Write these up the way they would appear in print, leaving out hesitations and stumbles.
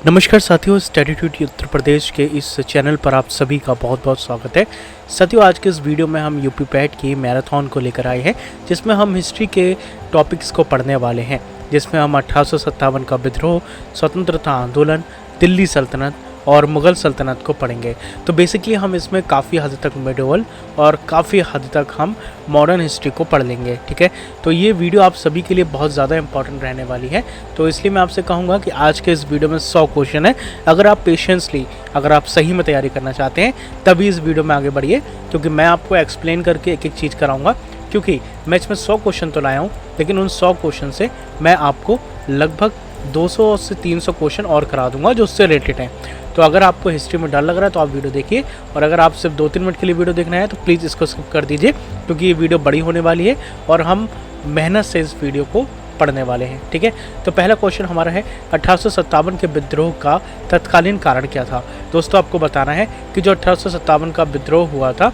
नमस्कार साथियों, study Tutee Uttar Pradesh के इस चैनल पर आप सभी का बहुत बहुत स्वागत है। साथियों, आज के इस वीडियो में हम यूपी पैट की मैराथन को लेकर आए हैं, जिसमें हम हिस्ट्री के टॉपिक्स को पढ़ने वाले हैं, जिसमें हम 1857 का विद्रोह, स्वतंत्रता आंदोलन, दिल्ली सल्तनत और मुग़ल सल्तनत को पढ़ेंगे। तो बेसिकली हम इसमें काफ़ी हद तक मिडोवल और काफ़ी हद तक हम मॉडर्न हिस्ट्री को पढ़ लेंगे। ठीक है, तो ये वीडियो आप सभी के लिए बहुत ज़्यादा इंपॉर्टेंट रहने वाली है। तो इसलिए मैं आपसे कहूँगा कि आज के इस वीडियो में 100 क्वेश्चन है। अगर आप पेशेंसली, अगर आप सही में तैयारी करना चाहते हैं, तभी इस वीडियो में आगे बढ़िए, क्योंकि मैं आपको एक्सप्लेन करके एक एक चीज़ कराऊँगा। क्योंकि मैं इसमें 100 क्वेश्चन तो लाया हूँ, लेकिन उन 100 क्वेश्चन से मैं आपको लगभग 200 से 300 क्वेश्चन और करा दूंगा जो उससे रिलेटेड हैं। तो अगर आपको हिस्ट्री में डर लग रहा है तो आप वीडियो देखिए, और अगर आप सिर्फ 2-3 मिनट के लिए वीडियो देखना है तो प्लीज़ इसको स्किप कर दीजिए, क्योंकि ये वीडियो बड़ी होने वाली है और हम मेहनत से इस वीडियो को पढ़ने वाले हैं। ठीक है, तो पहला क्वेश्चन हमारा है 1857 के विद्रोह का तत्कालीन कारण क्या था। दोस्तों, आपको बताना है कि जो 1857 का विद्रोह हुआ था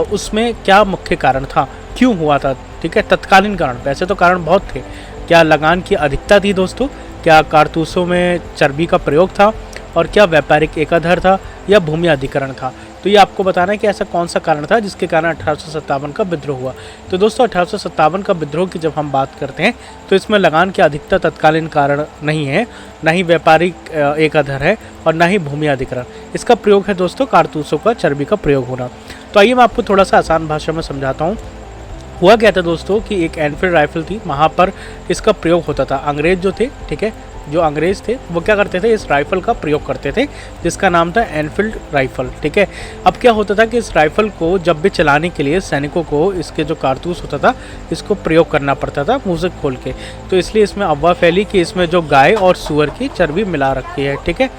उसमें क्या मुख्य कारण था, क्यों हुआ था। ठीक है, तत्कालीन कारण, वैसे तो कारण बहुत थे। क्या लगान की अधिकता थी दोस्तों, क्या कारतूसों में चर्बी का प्रयोग था, और क्या व्यापारिक एकाधार था, या भूमि अधिकरण था। तो ये आपको बताना है कि ऐसा कौन सा कारण था जिसके कारण 1857 का विद्रोह हुआ। तो दोस्तों, 1857 का विद्रोह की जब हम बात करते हैं तो इसमें लगान की अधिकता तत्कालीन कारण नहीं है, ना ही व्यापारिक एकाधार है, और ना ही भूमि अधिकरण। इसका प्रयोग है दोस्तों कारतूसों का चर्बी का प्रयोग होना। तो आइए मैं आपको थोड़ा सा आसान भाषा में समझाता हूँ। हुआ क्या था दोस्तों कि एक एनफील्ड राइफल थी, वहाँ पर इसका प्रयोग होता था। अंग्रेज जो थे, ठीक है, जो अंग्रेज थे वो क्या करते थे, इस राइफल का प्रयोग करते थे, जिसका नाम था एनफील्ड राइफल। ठीक है, अब क्या होता था कि इस राइफल को जब भी चलाने के लिए सैनिकों को इसके जो कारतूस होता था इसको प्रयोग करना पड़ता था मुँह से खोल के। तो इसलिए इसमें अफवाह फैली कि इसमें जो गाय और सूअर की चर्बी मिला रखी है। ठीक है,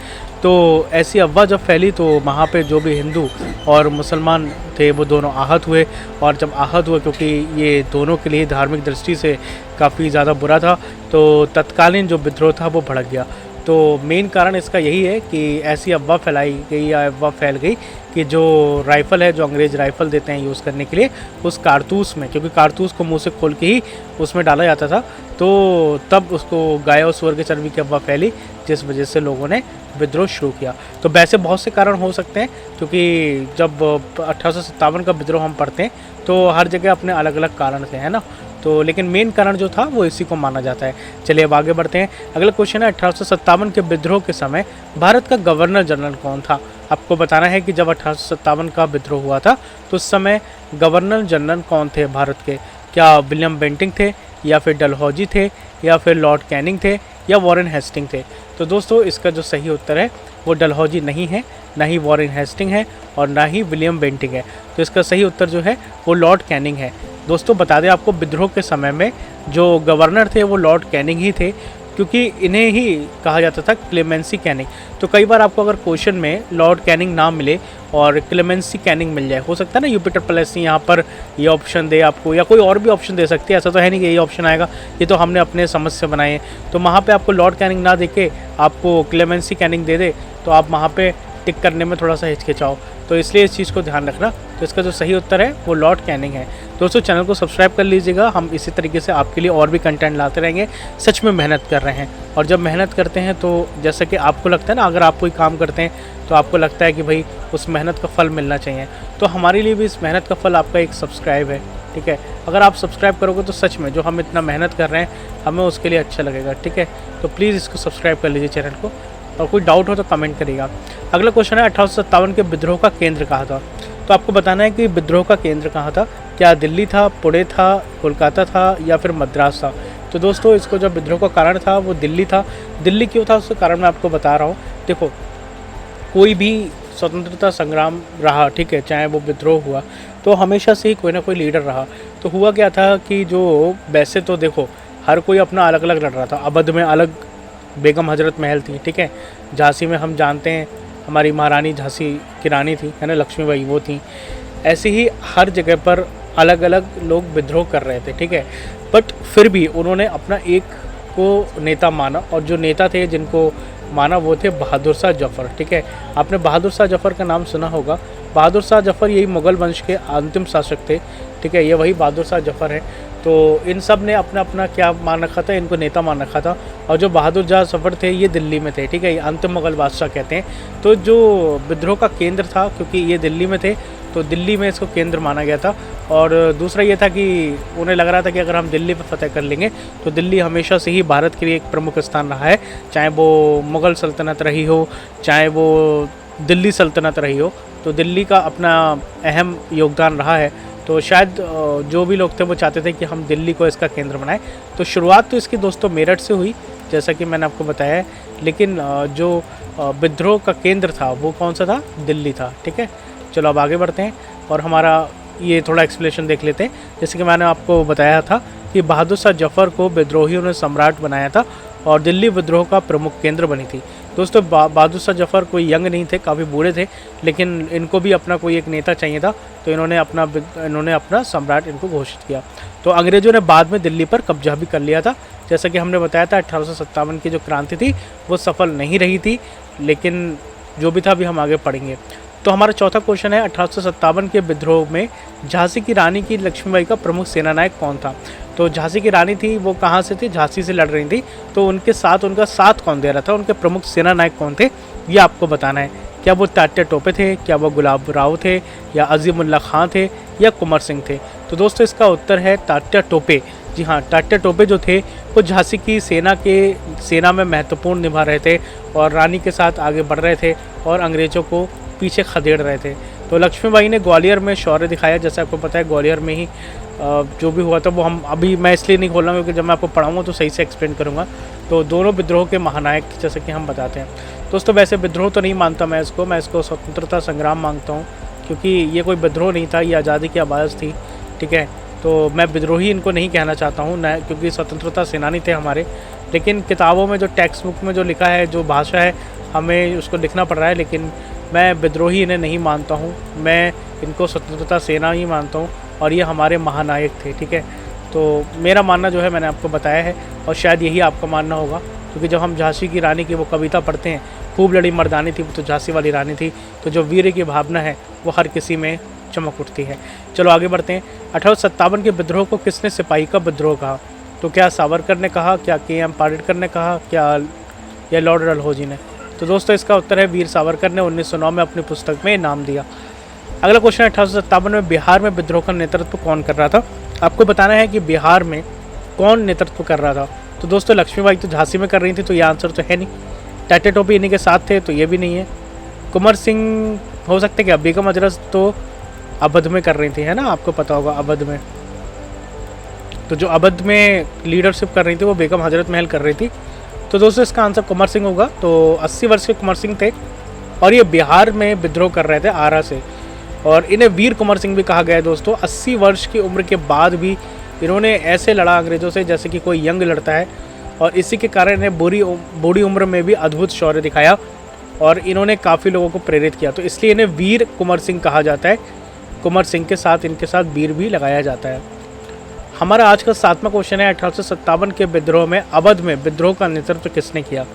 तो ऐसी अफवाह जब फैली तो वहाँ पे जो भी हिंदू और मुसलमान थे वो दोनों आहत हुए। और जब आहत हुए, क्योंकि ये दोनों के लिए धार्मिक दृष्टि से काफ़ी ज़्यादा बुरा था, तो तत्कालीन जो विद्रोह था वो भड़क गया। तो मेन कारण इसका यही है कि ऐसी अफवाह फैलाई गई या अफवाह फैल गई कि जो राइफ़ल है, जो अंग्रेज़ राइफ़ल देते हैं यूज़ करने के लिए, उस कारतूस में, क्योंकि कारतूस को मुंह से खोल के ही उसमें डाला जाता था, तो तब उसको गाय और सूअर की चर्बी की अफवाह फैली, जिस वजह से लोगों ने विद्रोह शुरू किया। तो वैसे बहुत से कारण हो सकते हैं, क्योंकि जब 1857 का विद्रोह हम पढ़ते हैं तो हर जगह अपने अलग अलग कारण थे, है ना। तो लेकिन मेन कारण जो था वो इसी को माना जाता है। चलिए अब आगे बढ़ते हैं। अगला क्वेश्चन है 1857 के विद्रोह के समय भारत का गवर्नर जनरल कौन था। आपको बताना है कि जब 1857 का विद्रोह हुआ था तो उस समय गवर्नर जनरल कौन थे भारत के। क्या विलियम बेंटिंग थे, या फिर डलहौजी थे, या फिर लॉर्ड कैनिंग थे, या वॉरेन हेस्टिंग थे। तो दोस्तों, इसका जो सही उत्तर है वो डलहौजी नहीं है, ना ही वॉरेन हेस्टिंग है, और ना ही विलियम बेंटिंग है। तो इसका सही उत्तर जो है वो लॉर्ड कैनिंग है। दोस्तों, बता दें आपको, विद्रोह के समय में जो गवर्नर थे वो लॉर्ड कैनिंग ही थे, क्योंकि इन्हें ही कहा जाता था क्लेमेंसी कैनिंग। तो कई बार आपको अगर क्वेश्चन में लॉर्ड कैनिंग नाम मिले और क्लेमेंसी कैनिंग मिल जाए, हो सकता है ना यूपिटर प्लेसी यहाँ पर ये ऑप्शन दे आपको, या कोई और भी ऑप्शन दे सकती है। ऐसा तो है नहीं कि यही ऑप्शन आएगा, ये तो हमने अपने समझ से बनाए हैं। तो वहाँ पे आपको लॉर्ड कैनिंग ना देके आपको क्लेमेंसी कैनिंग दे दे, तो आप वहाँ पे टिक करने में थोड़ा सा हिचकिचाओ। तो इसलिए इस चीज़ को ध्यान रखना। तो इसका जो सही उत्तर है वो लॉर्ड कैनिंग है। दोस्तों, चैनल को सब्सक्राइब कर लीजिएगा, हम इसी तरीके से आपके लिए और भी कंटेंट लाते रहेंगे। सच में मेहनत कर रहे हैं, और जब मेहनत करते हैं तो जैसे कि आपको लगता है ना, अगर आप कोई काम करते हैं तो आपको लगता है कि भाई उस मेहनत का फल मिलना चाहिए, तो हमारे लिए भी इस मेहनत का फल आपका एक सब्सक्राइब है। ठीक है, अगर आप सब्सक्राइब करोगे तो सच में जो हम इतना मेहनत कर रहे हैं हमें उसके लिए अच्छा लगेगा। ठीक है, तो प्लीज़ इसको सब्सक्राइब कर लीजिए चैनल को, और कोई डाउट हो तो कमेंट करिएगा। अगला क्वेश्चन है 1857 के विद्रोह का केंद्र कहाँ था। तो आपको बताना है कि विद्रोह का केंद्र कहाँ था। क्या दिल्ली था, पुणे था, कोलकाता था, या फिर मद्रास था। तो दोस्तों, इसको जो विद्रोह का कारण था वो दिल्ली था। दिल्ली क्यों था उसका कारण मैं आपको बता रहा हूँ। देखो, कोई भी स्वतंत्रता संग्राम रहा, ठीक है, चाहे वो विद्रोह हुआ, तो हमेशा से ही कोई ना कोई लीडर रहा। तो हुआ क्या था कि जो वैसे तो देखो हर कोई अपना अलग अलग लड़ रहा था। अवध में अलग बेगम हजरत महल थी, ठीक है, झांसी में हम जानते हैं हमारी महारानी झांसी की रानी थी, है ना, लक्ष्मीबाई, वो थी। ऐसे ही हर जगह पर अलग अलग लोग विद्रोह कर रहे थे, ठीक है, बट फिर भी उन्होंने अपना एक को नेता माना, और जो नेता थे जिनको माना वो थे बहादुर शाह जफ़र। ठीक है, आपने बहादुर शाह जफ़र का नाम सुना होगा। बहादुर शाह जफ़र यही मुग़ल वंश के अंतिम शासक थे। ठीक है, ये वही बहादुर शाह जफ़र है। तो इन सब ने अपना अपना क्या मान रखा था, इनको नेता मान रखा था। और जो बहादुर शाह जफ़र थे ये दिल्ली में थे, ठीक है, ये अंतिम मुग़ल बादशाह कहते हैं। तो जो विद्रोह का केंद्र था, क्योंकि ये दिल्ली में थे तो दिल्ली में इसको केंद्र माना गया था। और दूसरा ये था कि उन्हें लग रहा था कि अगर हम दिल्ली पर फतह कर लेंगे तो दिल्ली हमेशा से ही भारत के लिए एक प्रमुख स्थान रहा है, चाहे वो मुग़ल सल्तनत रही हो, चाहे वो दिल्ली सल्तनत रही हो, तो दिल्ली का अपना अहम योगदान रहा है। तो शायद जो भी लोग थे वो चाहते थे कि हम दिल्ली को इसका केंद्र बनाएं। तो शुरुआत तो इसकी दोस्तों मेरठ से हुई, जैसा कि मैंने आपको बताया है, लेकिन जो विद्रोह का केंद्र था वो कौन सा था, दिल्ली था, ठीक है। चलो अब आगे बढ़ते हैं और हमारा ये थोड़ा एक्सप्लेनेशन देख लेते हैं। जैसे कि मैंने आपको बताया था कि बहादुर शाह जफ़र को विद्रोहियों ने सम्राट बनाया था और दिल्ली विद्रोह का प्रमुख केंद्र बनी थी। दोस्तों बहादुर शाह जफ़र कोई यंग नहीं थे, काफ़ी बूढ़े थे, लेकिन इनको भी अपना कोई एक नेता चाहिए था, तो इन्होंने अपना सम्राट इनको घोषित किया। तो अंग्रेज़ों ने बाद में दिल्ली पर कब्जा भी कर लिया था। जैसा कि हमने बताया था 1857 की जो क्रांति थी वो सफल नहीं रही थी, लेकिन जो भी था अभी हम आगे पढ़ेंगे। तो हमारा चौथा क्वेश्चन है, 1857 के विद्रोह में झांसी की रानी की लक्ष्मीबाई का प्रमुख सेनानायक कौन था। तो झांसी की रानी थी वो कहाँ से थी, झांसी से लड़ रही थी, तो उनके साथ उनका साथ कौन दे रहा था, उनके प्रमुख सेनानायक कौन थे, ये आपको बताना है। क्या वो तात्या टोपे थे, क्या वो गुलाब राव थे, या अजीमुल्ला खां थे, या कुंवर सिंह थे। तो दोस्तों इसका उत्तर है तात्या टोपे। जी हाँ, तात्या टोपे जो थे वो झांसी की सेना में महत्वपूर्ण निभा रहे थे और रानी के साथ आगे बढ़ रहे थे और अंग्रेज़ों को पीछे खदेड़ रहे थे। तो लक्ष्मीबाई ने ग्वालियर में शौर्य दिखाया, जैसे आपको पता है ग्वालियर में ही जो भी हुआ था वो हम अभी मैं इसलिए नहीं खोल रहा हूँ क्योंकि जब मैं आपको पढ़ाऊँगा तो सही से एक्सप्लेन करूँगा। तो दोनों विद्रोह के महानायक जैसे कि हम बताते हैं। दोस्तों वैसे विद्रोह तो नहीं मानता मैं इसको स्वतंत्रता संग्राम मांगता हूँ, क्योंकि ये कोई विद्रोह नहीं था, ये आज़ादी की आवाज़ थी, ठीक है। तो मैं विद्रोही इनको नहीं कहना चाहता हूँ न, क्योंकि स्वतंत्रता सेनानी थे हमारे, लेकिन किताबों में जो टेक्स्ट बुक में जो लिखा है, जो भाषा है, हमें उसको लिखना पड़ रहा है, लेकिन मैं विद्रोही इन्हें नहीं मानता हूँ, मैं इनको स्वतंत्रता सेना ही मानता हूँ और ये हमारे महानायक थे, ठीक है। तो मेरा मानना जो है मैंने आपको बताया है और शायद यही आपका मानना होगा, क्योंकि जब हम झांसी की रानी की वो कविता पढ़ते हैं, खूब लड़ी मर्दानी थी तो झांसी वाली रानी थी, तो जो वीर की भावना है वो हर किसी में चमक उठती है। चलो आगे बढ़ते हैं। 1857 के विद्रोह को किसने सिपाही का विद्रोह कहा। तो क्या सावरकर ने कहा, क्या के.एम. पार्टिकर ने कहा, क्या या लॉर्ड डलहौजी ने। तो दोस्तों इसका उत्तर है वीर सावरकर ने 1909 में अपनी पुस्तक में नाम दिया। अगला क्वेश्चन है, 1857 में बिहार में विद्रोह का नेतृत्व कौन कर रहा था। आपको बताना है कि बिहार में कौन नेतृत्व कर रहा था। तो दोस्तों लक्ष्मीबाई तो झांसी में कर रही थी, तो यह आंसर तो है नहीं। तात्या टोपे इन्हीं के साथ थे, तो ये भी नहीं है। कुंवर सिंह हो सकते हैं क्या। बेगम हजरत तो अवध में कर रही थी, है ना, आपको पता होगा अवध में। तो जो अवध में लीडरशिप कर रही थी वो बेगम हजरत महल कर रही थी। तो दोस्तों इसका आंसर कुंवर सिंह होगा। तो 80 वर्ष के कुंवर सिंह थे और ये बिहार में विद्रोह कर रहे थे आरा से, और इन्हें वीर कुंवर सिंह भी कहा गया है। दोस्तों 80 वर्ष की उम्र के बाद भी इन्होंने ऐसे लड़ा अंग्रेज़ों से जैसे कि कोई यंग लड़ता है, और इसी के कारण इन्हें बूढ़ी उम्र में भी अद्भुत शौर्य दिखाया और इन्होंने काफ़ी लोगों को प्रेरित किया। तो इसलिए इन्हें वीर कुंवर सिंह कहा जाता है। कुंवर सिंह के साथ इनके साथ वीर भी लगाया जाता है। हमारा आज का 7वां क्वेश्चन है, 1857 के विद्रोह में अवध में विद्रोह का नेतृत्व किसने किया।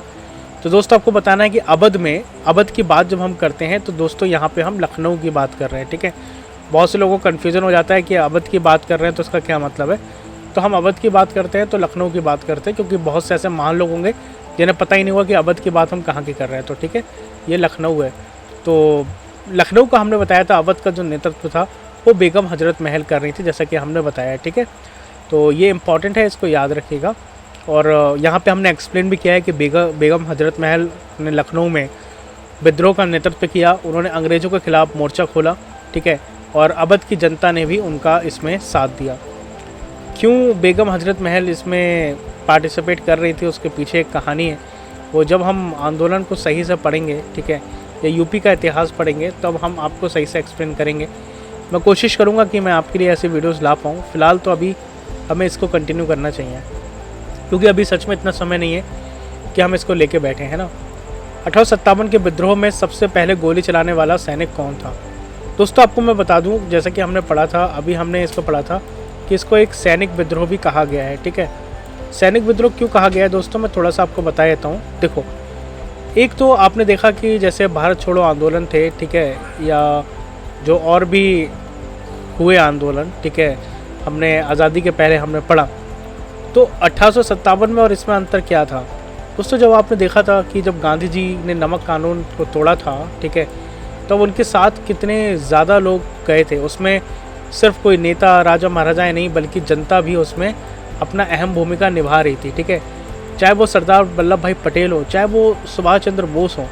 तो दोस्तों आपको बताना है कि अवध की बात जब हम करते हैं तो दोस्तों यहाँ पे हम लखनऊ की बात कर रहे हैं, ठीक है। बहुत से लोगों को कन्फ्यूज़न हो जाता है कि अवध की बात कर रहे हैं तो इसका क्या मतलब है। तो हम अवध की बात करते हैं तो लखनऊ की बात करते हैं, क्योंकि बहुत से ऐसे महान लोग होंगे जिन्हें पता ही नहीं हुआ कि अवध की बात हम कहाँ की कर रहे हैं। तो ठीक है, ये लखनऊ है। तो लखनऊ का हमने बताया था, अवध का जो नेतृत्व था वो बेगम हजरत महल कर रही थी, जैसा कि हमने बताया, ठीक है। तो ये इंपॉर्टेंट है, इसको याद रखिएगा। और यहाँ पे हमने एक्सप्लेन भी किया है कि बेगम हजरत महल ने लखनऊ में विद्रोह का नेतृत्व किया। उन्होंने अंग्रेज़ों के खिलाफ मोर्चा खोला, ठीक है, और अवध की जनता ने भी उनका इसमें साथ दिया। क्यों बेगम हजरत महल इसमें पार्टिसिपेट कर रही थी, उसके पीछे एक कहानी है। वो जब हम आंदोलन को सही से पढ़ेंगे, ठीक है, या यूपी का इतिहास पढ़ेंगे, तब हम आपको सही से एक्सप्लेन करेंगे। मैं कोशिश करूँगा कि मैं आपके लिए ऐसी वीडियोज़ ला पाऊँ। फ़िलहाल तो अभी हमें इसको कंटिन्यू करना चाहिए, क्योंकि अभी सच में इतना समय नहीं है कि हम इसको लेके बैठे हैं ना। 1857 के विद्रोह में सबसे पहले गोली चलाने वाला सैनिक कौन था। दोस्तों आपको मैं बता दूं, जैसा कि हमने पढ़ा था, अभी हमने इसको पढ़ा था कि इसको एक सैनिक विद्रोह भी कहा गया है, ठीक है। सैनिक विद्रोह क्यों कहा गया है दोस्तों, मैं थोड़ा सा आपको बता देता हूँ। देखो, एक तो आपने देखा कि जैसे भारत छोड़ो आंदोलन थे, ठीक है, या जो और भी हुए आंदोलन, ठीक है, हमने आज़ादी के पहले हमने पढ़ा। तो 1857 में और इसमें अंतर क्या था दोस्तों? जब आपने देखा था कि जब गांधी जी ने नमक कानून को तोड़ा था, ठीक है, तब उनके साथ कितने ज़्यादा लोग गए थे। उसमें सिर्फ कोई नेता राजा महाराजाएं नहीं बल्कि जनता भी उसमें अपना अहम भूमिका निभा रही थी, ठीक है। चाहे वो सरदार वल्लभ भाई पटेल हो, चाहे वो सुभाष चंद्र बोस हो,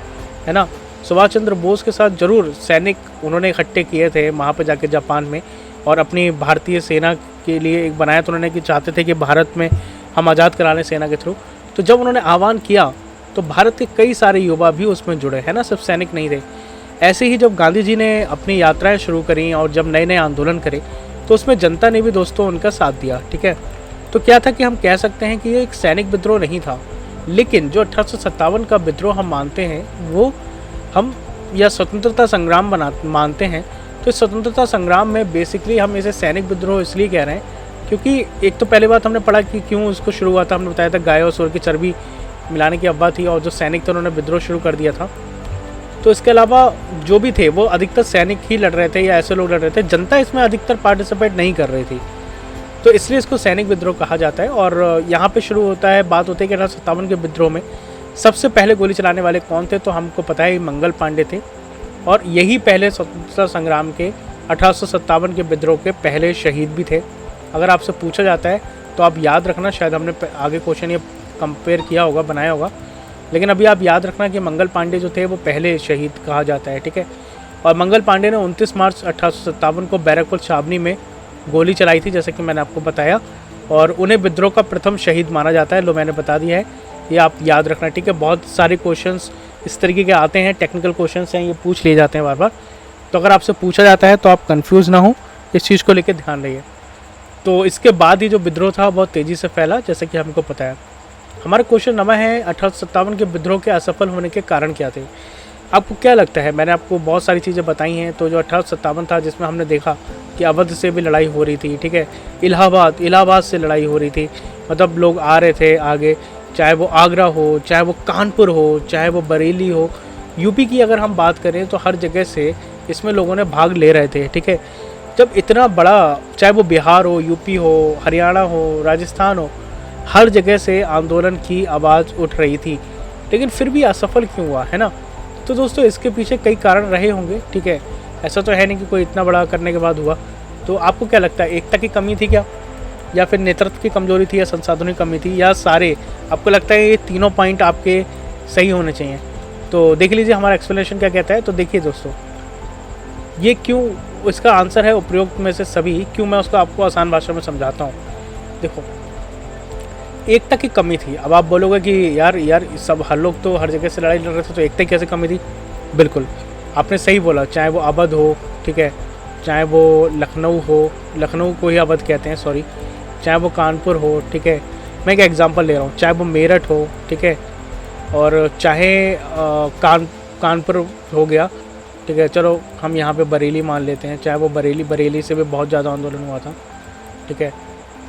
है ना। सुभाष चंद्र बोस के साथ ज़रूर सैनिक उन्होंने इकट्ठे किए थे वहाँ पे जाके जापान में, और अपनी भारतीय सेना के लिए एक बनाया तो उन्होंने कि चाहते थे कि भारत में हम आज़ाद करा लें सेना के थ्रू। तो जब उन्होंने आह्वान किया तो भारत के कई सारे युवा भी उसमें जुड़े, है ना, सिर्फ सैनिक नहीं थे। ऐसे ही जब गांधी जी ने अपनी यात्राएं शुरू करी और जब नए नए आंदोलन करे तो उसमें जनता ने भी दोस्तों उनका साथ दिया, ठीक है। तो क्या था कि हम कह सकते हैं कि ये एक सैनिक विद्रोह नहीं था, लेकिन जो 1857 का विद्रोह हम मानते हैं वो हम या स्वतंत्रता संग्राम मानते हैं। तो इस स्वतंत्रता संग्राम में बेसिकली हम इसे सैनिक विद्रोह इसलिए कह रहे हैं क्योंकि एक तो पहले बात हमने पढ़ा कि क्यों उसको शुरू हुआ था। हमने बताया था गाय और सूअर की चर्बी मिलाने की अफवाह थी और जो सैनिक थे उन्होंने विद्रोह शुरू कर दिया था। तो इसके अलावा जो भी थे वो अधिकतर सैनिक ही लड़ रहे थे या ऐसे लोग लड़ रहे थे, जनता इसमें अधिकतर पार्टिसिपेट नहीं कर रही थी, तो इसलिए इसको सैनिक विद्रोह कहा जाता है। और यहाँ पे शुरू होता है, बात होती है कि 1857 के विद्रोह में सबसे पहले गोली चलाने वाले कौन थे? तो हमको पता है मंगल पांडे थे, और यही पहले स्वतंत्रता संग्राम के 1857 के विद्रोह के पहले शहीद भी थे। अगर आपसे पूछा जाता है तो आप याद रखना, शायद हमने आगे क्वेश्चन ये कंपेयर किया होगा, बनाया होगा, लेकिन अभी आप याद रखना कि मंगल पांडे जो थे वो पहले शहीद कहा जाता है, ठीक है। और मंगल पांडे ने 29 मार्च 1857 को बैरकपुर छावनी में गोली चलाई थी, जैसे कि मैंने आपको बताया, और उन्हें विद्रोह का प्रथम शहीद माना जाता है। लो मैंने बता दिया है, ये आप याद रखना, ठीक है। बहुत सारे क्वेश्चंस इस तरीके के आते हैं, टेक्निकल क्वेश्चंस हैं, ये पूछ लिए जाते हैं बार बार। तो अगर आपसे पूछा जाता है तो आप कंफ्यूज ना हो, इस चीज़ को लेकर ध्यान रहिए। तो इसके बाद ही जो विद्रोह था बहुत तेज़ी से फैला, जैसे कि हमको पता है। हमारा क्वेश्चन नंबर है 1857 के विद्रोह के असफल होने के कारण क्या थे? आपको क्या लगता है? मैंने आपको बहुत सारी चीज़ें बताई हैं। तो जो 1857 था जिसमें हमने देखा कि अवध से भी लड़ाई हो रही थी, ठीक है, इलाहाबाद से लड़ाई हो रही थी, मतलब लोग आ रहे थे आगे, चाहे वो आगरा हो, चाहे वो कानपुर हो, चाहे वो बरेली हो, यूपी की अगर हम बात करें तो हर जगह से इसमें लोगों ने भाग ले रहे थे, ठीक है। जब इतना बड़ा, चाहे वो बिहार हो, यूपी हो, हरियाणा हो, राजस्थान हो, हर जगह से आंदोलन की आवाज़ उठ रही थी, लेकिन फिर भी असफल क्यों हुआ, है ना। तो दोस्तों इसके पीछे कई कारण रहे होंगे, ठीक है। ऐसा तो है नहीं कि कोई इतना बड़ा करने के बाद हुआ। तो आपको क्या लगता है, एकता की कमी थी क्या, या फिर नेतृत्व की कमजोरी थी, या संसाधनों की कमी थी, या सारे? आपको लगता है ये तीनों पॉइंट आपके सही होने चाहिए? तो देख लीजिए हमारा एक्सप्लेनेशन क्या कहता है। तो देखिए दोस्तों, ये क्यों, इसका आंसर है उपरोक्त में से सभी। क्यों, मैं उसको आपको आसान भाषा में समझाता हूँ। देखो, एकता की कमी थी। अब आप बोलोगे कि यार सब हर लोग तो हर जगह से लड़ाई लड़ रहे थे, तो एकता की कैसे कमी थी? बिल्कुल आपने सही बोला। चाहे वो अवध हो, ठीक है, चाहे वो लखनऊ हो, लखनऊ को ही अवध कहते हैं, सॉरी, चाहे वो कानपुर हो, ठीक है, मैं एक एग्जांपल ले रहा हूँ, चाहे वो मेरठ हो, ठीक है, और चाहे कानपुर हो गया, ठीक है, चलो हम यहाँ पे बरेली मान लेते हैं, चाहे वो बरेली से भी बहुत ज़्यादा आंदोलन हुआ था, ठीक है,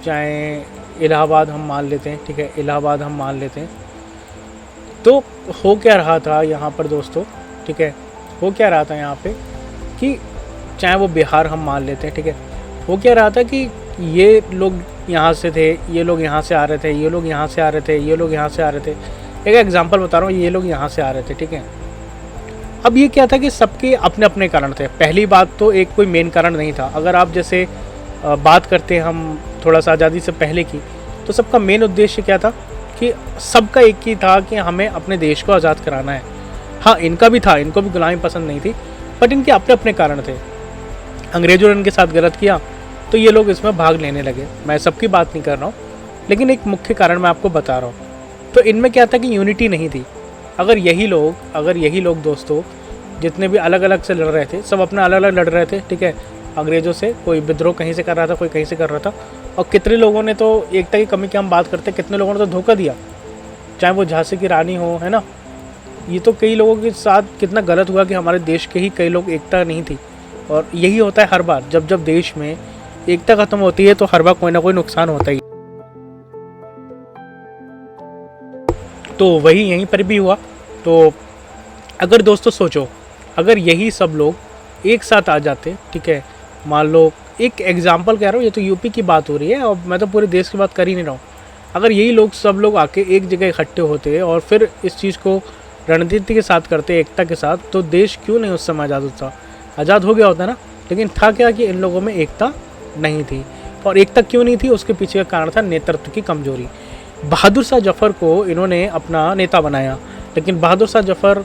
चाहे इलाहाबाद हम मान लेते हैं, ठीक है, इलाहाबाद हम मान लेते हैं। तो हो क्या रहा था यहाँ पर दोस्तों, ठीक है, हो क्या रहा था यहाँ पे कि चाहे वो बिहार हम मान लेते हैं, ठीक है, हो क्या रहा था कि ये लोग यहाँ से थे, ये लोग यहाँ से आ रहे थे, ये लोग यहाँ से आ रहे थे, ये लोग यहाँ से आ रहे थे। एक एग्जांपल बता रहा हूँ, ये लोग यहाँ से आ रहे थे, ठीक है। अब ये क्या था कि सबके अपने अपने कारण थे। पहली बात तो एक कोई मेन कारण नहीं था। अगर आप जैसे बात करते हैं हम थोड़ा सा आज़ादी से पहले की, तो सबका मेन उद्देश्य क्या था कि सबका एक ही था कि हमें अपने देश को आज़ाद कराना है। हाँ, इनका भी था, इनको भी गुलामी पसंद नहीं थी, बट इनके अपने अपने कारण थे। अंग्रेज़ों ने इनके साथ गलत किया तो ये लोग इसमें भाग लेने लगे। मैं सबकी बात नहीं कर रहा हूँ, लेकिन एक मुख्य कारण मैं आपको बता रहा हूँ। तो इनमें क्या था कि यूनिटी नहीं थी। अगर यही लोग दोस्तों जितने भी अलग अलग से लड़ रहे थे, सब अपना अलग अलग लड़ रहे थे, ठीक है, अंग्रेज़ों से, कोई विद्रोह कहीं से कर रहा था, कोई कहीं से कर रहा था, और कितने लोगों ने तो एकता की कमी की हम बात करते हैं, कितने लोगों ने तो धोखा दिया, चाहे वो झांसी की रानी हो, है ना। ये तो कई लोगों के साथ कितना गलत हुआ कि हमारे देश के ही कई लोग, एकता नहीं थी। और यही होता है हर बार, जब देश में एकता खत्म होती है तो हर बार कोई ना कोई नुकसान होता ही। तो वही यहीं पर भी हुआ। तो अगर दोस्तों सोचो, अगर यही सब लोग एक साथ आ जाते, ठीक है, मान लो एक एग्जांपल कह रहा हूँ, ये तो यूपी की बात हो रही है और मैं तो पूरे देश की बात कर ही नहीं रहा हूँ। अगर यही लोग सब लोग आके एक जगह इकट्ठे होते और फिर इस चीज़ को रणनीति के साथ करते, एकता के साथ, तो देश क्यों नहीं उस समय आज़ाद होता? आज़ाद हो गया होता ना। लेकिन था क्या कि इन लोगों में एकता नहीं थी। और एकता क्यों नहीं थी, उसके पीछे का कारण था नेतृत्व की कमजोरी। बहादुर शाह जफ़र को इन्होंने अपना नेता बनाया, लेकिन बहादुर शाह जफ़र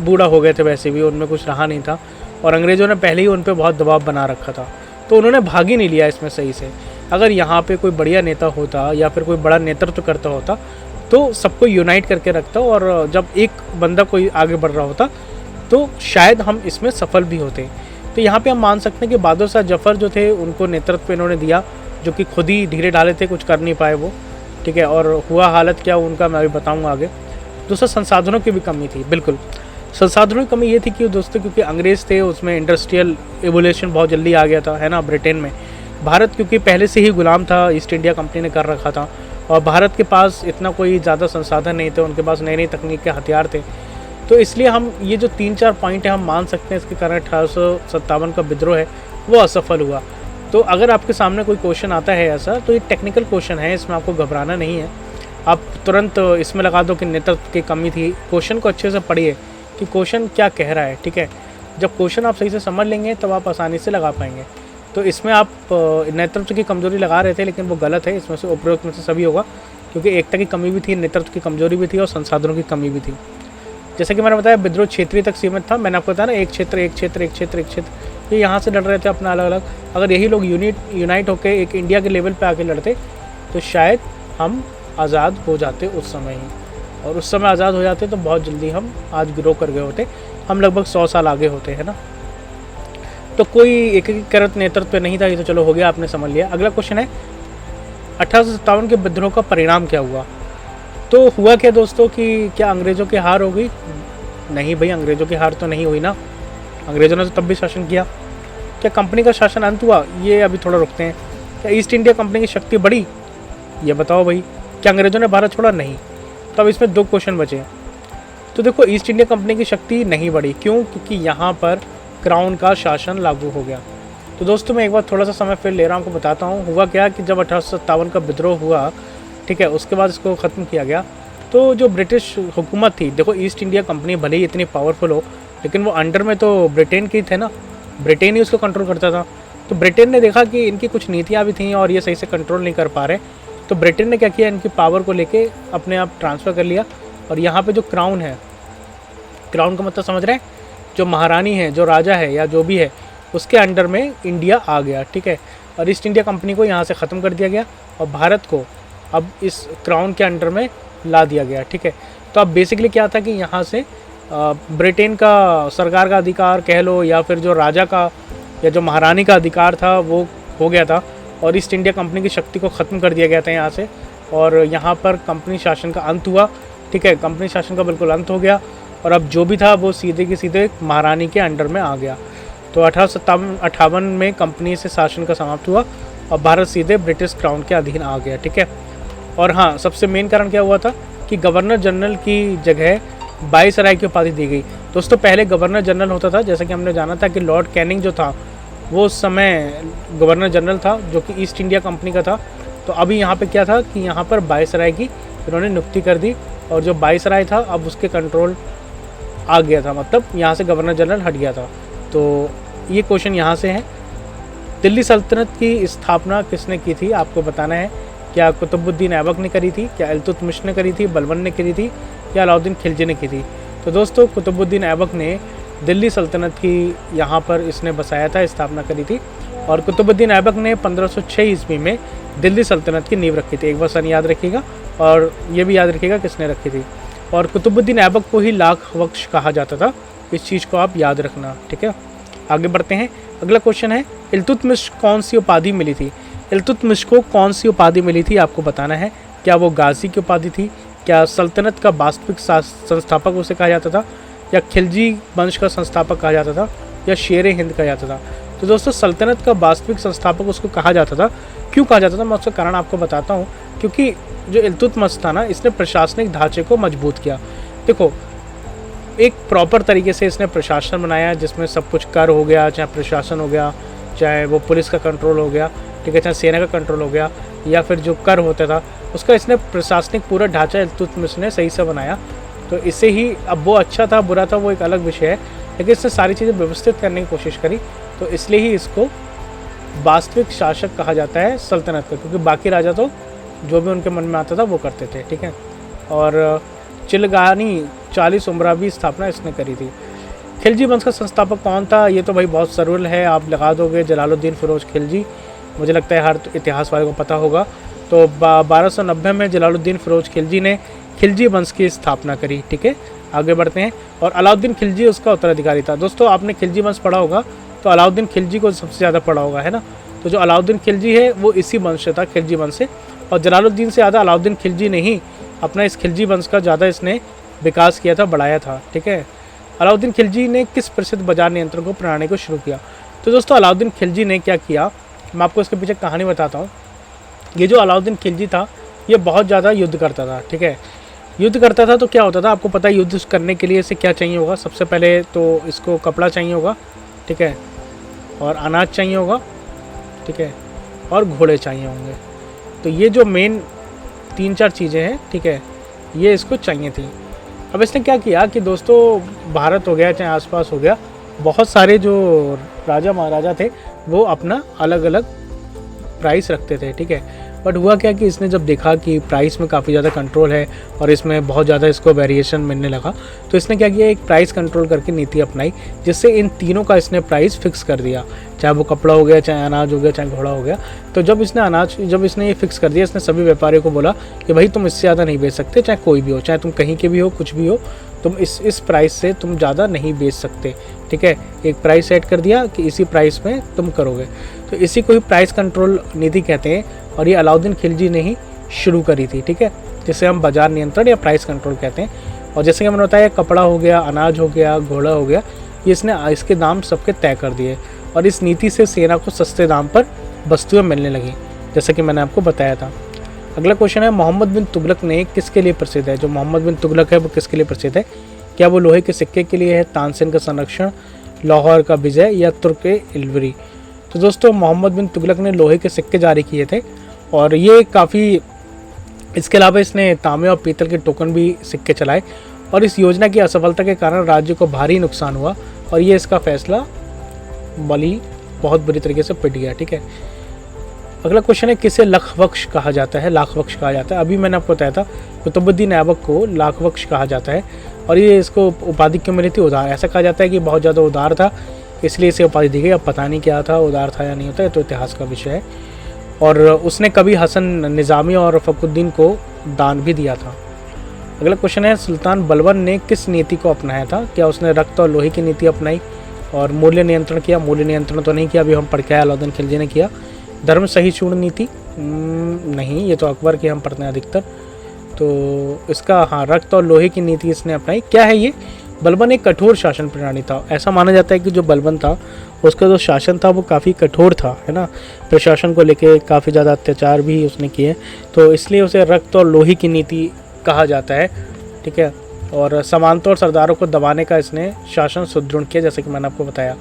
बूढ़ा हो गए थे, वैसे भी उनमें कुछ रहा नहीं था और अंग्रेज़ों ने पहले ही उन पर बहुत दबाव बना रखा था, तो उन्होंने भाग ही नहीं लिया इसमें सही से। अगर यहाँ पे कोई बढ़िया नेता होता या फिर कोई बड़ा नेतृत्व करता होता तो सबको यूनाइट करके रखता, और जब एक बंदा कोई आगे बढ़ रहा होता तो शायद हम इसमें सफल भी होते। तो यहाँ पे हम मान सकते हैं कि बहादुर शाह जफ़र जो थे उनको नेतृत्व इन्होंने दिया, जो कि खुद ही ढीले ढाले थे, कुछ कर नहीं पाए वो, ठीक है। और हुआ हालत क्या उनका मैं अभी बताऊँगा आगे। दूसरा, संसाधनों की भी कमी थी। बिल्कुल संसाधनों की कमी ये थी कि दोस्तों, क्योंकि अंग्रेज़ थे, उसमें इंडस्ट्रियल एवोल्यूशन बहुत जल्दी आ गया था, है ना, ब्रिटेन में। भारत क्योंकि पहले से ही गुलाम था, ईस्ट इंडिया कंपनी ने कर रखा था, और भारत के पास इतना कोई ज़्यादा संसाधन नहीं थे, उनके पास नई नई तकनीक के हथियार थे। तो इसलिए हम ये जो 3-4 पॉइंट है हम मान सकते हैं इसके कारण 1857 का विद्रोह है वो असफल हुआ। तो अगर आपके सामने कोई क्वेश्चन आता है ऐसा, तो ये टेक्निकल क्वेश्चन है, इसमें आपको घबराना नहीं है। आप तुरंत इसमें लगा दो कि नेतृत्व की कमी थी। क्वेश्चन को अच्छे से पढ़िए कि क्वेश्चन क्या कह रहा है, ठीक है। जब क्वेश्चन आप सही से समझ लेंगे तब आप आसानी से लगा पाएंगे। तो इसमें आप नेतृत्व की कमजोरी लगा रहे थे, लेकिन वो गलत है। इसमें से उपरोक्त में से सभी होगा, क्योंकि एकता की कमी भी थी, नेतृत्व की कमजोरी भी थी और संसाधनों की कमी भी थी। जैसे कि मैंने बताया, विद्रोह क्षेत्रीय तक सीमित था। मैंने आपको बताया ना, एक क्षेत्र एक क्षेत्र एक क्षेत्र एक क्षेत्र, ये यहाँ से लड़ रहे थे अपना अलग अलग। अगर यही लोग यूनाइट होकर एक इंडिया के लेवल पे आके लड़ते तो शायद हम आज़ाद हो जाते उस समय ही, और उस समय आज़ाद हो जाते तो बहुत जल्दी हम आज ग्रो कर गए होते। हम लगभग 100 साल आगे होते, है ना। तो कोई एकीकृत नेतृत्व नहीं था, ये तो चलो हो गया, आपने समझ लिया। अगला क्वेश्चन है 1857 के विद्रोह का परिणाम क्या हुआ। तो हुआ क्या दोस्तों कि क्या अंग्रेज़ों की हार हो गई? नहीं भाई, अंग्रेज़ों की हार तो नहीं हुई ना, अंग्रेज़ों ने तो तब भी शासन किया। क्या कंपनी का शासन अंत हुआ? ये अभी थोड़ा रुकते हैं। क्या ईस्ट इंडिया कंपनी की शक्ति बढ़ी? ये बताओ भाई। क्या अंग्रेज़ों ने भारत छोड़ा? नहीं। तो अब इसमें 2 क्वेश्चन बचे। तो देखो, ईस्ट इंडिया कंपनी की शक्ति नहीं बढ़ी, क्यों? क्योंकि यहाँ पर क्राउन का शासन लागू हो गया। तो दोस्तों मैं एक बार थोड़ा सा समय फिर ले रहा हूँ, आपको बताता हूँ। हुआ क्या कि जब 1857 का विद्रोह हुआ, ठीक है, उसके बाद इसको ख़त्म किया गया। तो जो ब्रिटिश हुकूमत थी, देखो ईस्ट इंडिया कंपनी भले ही इतनी पावरफुल हो, लेकिन वो अंडर में तो ब्रिटेन की थे ना, ब्रिटेन ही उसको कंट्रोल करता था। तो ब्रिटेन ने देखा कि इनकी कुछ नीतियाँ भी थीं और ये सही से कंट्रोल नहीं कर पा रहे, तो ब्रिटेन ने क्या किया, इनकी पावर को लेके अपने आप ट्रांसफ़र कर लिया। और यहाँ पे जो क्राउन है, क्राउन का मतलब समझ रहे हैं, जो महारानी है, जो राजा है या जो भी है, उसके अंडर में इंडिया आ गया, ठीक है। और ईस्ट इंडिया कंपनी को यहाँ से ख़त्म कर दिया गया और भारत को अब इस क्राउन के अंडर में ला दिया गया, ठीक है। तो अब बेसिकली क्या था कि यहाँ से ब्रिटेन का सरकार का अधिकार कह लो, या फिर जो राजा का या जो महारानी का अधिकार था वो हो गया था, और ईस्ट इंडिया कंपनी की शक्ति को ख़त्म कर दिया गया था यहाँ से। और यहाँ पर कंपनी शासन का अंत हुआ, ठीक है, कंपनी शासन का बिल्कुल अंत हो गया। और अब जो भी था वो सीधे के सीधे महारानी के अंडर में आ गया। तो 1858 में कंपनी से शासन का समाप्त हुआ और भारत सीधे ब्रिटिश क्राउन के अधीन आ गया, ठीक है। और हाँ, सबसे मेन कारण क्या हुआ था कि गवर्नर जनरल की जगह वायसराय की उपाधि दी गई। दोस्तों पहले गवर्नर जनरल होता था, जैसा कि हमने जाना था कि लॉर्ड कैनिंग जो था वो उस समय गवर्नर जनरल था, जो कि ईस्ट इंडिया कंपनी का था। तो अभी यहाँ पे क्या था कि यहाँ पर वायसराय की उन्होंने नियुक्ति कर दी, और जो वायसराय था अब उसके कंट्रोल आ गया था, मतलब यहाँ से गवर्नर जनरल हट गया था। तो ये क्वेश्चन यहाँ से है। दिल्ली सल्तनत की स्थापना किसने की थी, आपको बताना है। क्या कुतुबुद्दीन ऐबक ने करी थी, क्या इल्तुतमिश ने करी थी, बलबन ने करी थी, या अलाउद्दीन खिलजी ने की थी? तो दोस्तों कुतुबुद्दीन ऐबक ने दिल्ली सल्तनत की यहाँ पर इसने बसाया था, स्थापना करी थी। और कुतुबुद्दीन ऐबक ने 1506 ईस्वी में दिल्ली सल्तनत की नींव रखी थी। एक बार सन याद रखिएगा, और ये भी याद रखिएगा किसने रखी थी। और कुतुबुद्दीन ऐबक को ही लाख बख्श कहा जाता था, इस चीज़ को आप याद रखना, ठीक है। आगे बढ़ते हैं। अगला क्वेश्चन है, इल्तुतमिश कौन सी उपाधि मिली थी? इल्तुतमिश को कौन सी उपाधि मिली थी, आपको बताना है। क्या वो गाजी की उपाधि थी, क्या सल्तनत का वास्तविक संस्थापक उसे कहा जाता था, या खिलजी वंश का संस्थापक कहा जाता था, या शेर हिंद कहा जाता था? तो दोस्तों सल्तनत का वास्तविक संस्थापक उसको कहा जाता था। क्यों कहा जाता था, मैं उसका कारण आपको बताता हूँ। क्योंकि जो इल्तुतमिश था ना, इसने प्रशासनिक ढांचे को मजबूत किया। देखो, एक प्रॉपर तरीके से इसने प्रशासन बनाया, जिसमें सब कुछ कर हो गया, चाहे प्रशासन हो गया, चाहे वो पुलिस का कंट्रोल हो गया, ठीक है, चाहे सेना का कंट्रोल हो गया, या फिर जो कर होता था उसका इसने प्रशासनिक पूरा ढांचा इल्तुतमिश ने सही से बनाया। तो इससे ही, अब वो अच्छा था बुरा था वो एक अलग विषय है, लेकिन इसने सारी चीज़ें व्यवस्थित करने की कोशिश करी, तो इसलिए ही इसको वास्तविक शासक कहा जाता है सल्तनत का, क्योंकि बाकी राजा तो जो भी उनके मन में आता था वो करते थे, ठीक है। और चिलगानी 40 उमरावी स्थापना इसने करी थी। खिलजी वंश का संस्थापक कौन था, ये तो भाई बहुत सरल है, आप लगा दोगे जलालुद्दीन फिरोज खिलजी, मुझे लगता है हर इतिहास वाले को पता होगा। तो 1290 में जलालुद्दीन फिरोज खिलजी ने खिलजी वंश की स्थापना करी, ठीक है। आगे बढ़ते हैं, और अलाउद्दीन खिलजी उसका उत्तराधिकारी था। दोस्तों आपने खिलजी वंश पढ़ा होगा तो अलाउद्दीन खिलजी को सबसे ज़्यादा पढ़ा होगा, है ना। तो जो अलाउद्दीन खिलजी है वो इसी वंश से था, खिलजी वंश से, और जलालुद्दीन से ज़्यादा अलाउद्दीन खिलजी ने ही अपना इस खिलजी वंश का ज़्यादा इसने विकास किया था, बढ़ाया था, ठीक है। अलाउद्दीन खिलजी ने किस प्रसिद्ध बाजार नियंत्रण को प्रणाली को शुरू किया। तो दोस्तों अलाउद्दीन खिलजी ने क्या किया, मैं आपको इसके पीछे कहानी बताता हूँ। ये जो अलाउद्दीन खिलजी था ये बहुत ज़्यादा युद्ध करता था, ठीक है। युद्ध करता था तो क्या होता था, आपको पता है युद्ध करने के लिए इसे क्या चाहिए होगा, सबसे पहले तो इसको कपड़ा चाहिए होगा, ठीक है, और अनाज चाहिए होगा, ठीक है, और घोड़े चाहिए होंगे। तो ये जो मेन 3-4 चीज़ें हैं, ठीक है, ये इसको चाहिए थी। अब इसने क्या किया कि दोस्तों भारत हो गया चाहे आसपास हो गया, बहुत सारे जो राजा महाराजा थे वो अपना अलग अलग प्राइस रखते थे, ठीक है। बट हुआ क्या कि इसने जब देखा कि प्राइस में काफ़ी ज़्यादा कंट्रोल है और इसमें बहुत ज़्यादा इसको वेरिएशन मिलने लगा, तो इसने क्या किया, एक प्राइस कंट्रोल करके नीति अपनाई, जिससे इन तीनों का इसने प्राइस फिक्स कर दिया, चाहे वो कपड़ा हो गया, चाहे अनाज हो गया, चाहे घोड़ा हो गया। तो जब इसने ये फिक्स कर दिया, इसने सभी व्यापारियों को बोला कि भाई तुम इससे ज़्यादा नहीं बेच सकते, चाहे कोई भी हो, चाहे तुम कहीं के भी हो, कुछ भी हो, तुम इस प्राइस से तुम ज़्यादा नहीं बेच सकते, ठीक है। एक प्राइस सेट कर दिया कि इसी प्राइस में तुम करोगे, तो इसी को ही प्राइस कंट्रोल नीति कहते हैं, और ये अलाउद्दीन खिलजी ने ही शुरू करी थी, ठीक है, जिसे हम बाजार नियंत्रण या प्राइस कंट्रोल कहते हैं। और जैसे कि मैंने बताया, कपड़ा हो गया, अनाज हो गया, घोड़ा हो गया, ये इसने इसके दाम सबके तय कर दिए, और इस नीति से सेना को सस्ते दाम पर वस्तुएं मिलने लगी, जैसे कि मैंने आपको बताया था। अगला क्वेश्चन है, मोहम्मद बिन तुगलक ने किसके लिए प्रसिद्ध है। जो मोहम्मद बिन तुगलक है वो किसके लिए प्रसिद्ध है, क्या वो लोहे के सिक्के के लिए है, तानसेन का संरक्षण, लाहौर का विजय, या तुर्क इलवरी। तो दोस्तों मोहम्मद बिन तुगलक ने लोहे के सिक्के जारी किए थे, और ये काफ़ी, इसके अलावा इसने तांबे और पीतल के टोकन भी सिक्के चलाए, और इस योजना की असफलता के कारण राज्य को भारी नुकसान हुआ, और ये इसका फैसला बहुत बुरी तरीके से पिट गया, ठीक है। अगला क्वेश्चन है, किसे लखवक्श कहा जाता है। लाखवक्श कहा जाता है, अभी मैंने आपको बताया था कुतुबुद्दीन ऐबक को लाखवक्श कहा जाता है, और ये इसको उपाधि क्यों मिली थी, उदार। ऐसा कहा जाता है कि बहुत ज़्यादा उदार था, इसलिए इसे उपाधि दी गई। अब पता नहीं क्या था, उदार था या नहीं होता है तो इतिहास का विषय है। और उसने कभी हसन निज़ामी और फ़खरुद्दीन को दान भी दिया था। अगला क्वेश्चन है, सुल्तान बलबन ने किस नीति को अपनाया था। क्या उसने रक्त और लोहे की नीति अपनाई और मूल्य नियंत्रण किया। मूल्य नियंत्रण तो नहीं किया, अभी हम पढ़ के आए, अलाउद्दीन खिलजी ने किया। धर्म सहिष्णु नीति नहीं, ये तो अकबर की हम पढ़ते हैं अधिकतर। तो इसका हाँ, रक्त और लोहे की नीति इसने अपनाई। क्या है ये, बलबन एक कठोर शासन प्रणाली था। ऐसा माना जाता है कि जो बलबन था उसका जो शासन था वो काफ़ी कठोर था, है ना। प्रशासन को लेके काफ़ी ज़्यादा अत्याचार भी उसने किए, तो इसलिए उसे रक्त और लोहे की नीति कहा जाता है, ठीक है। और समानता और सरदारों को दबाने का इसने शासन सुदृढ़ किया, जैसे कि मैंने आपको बताया।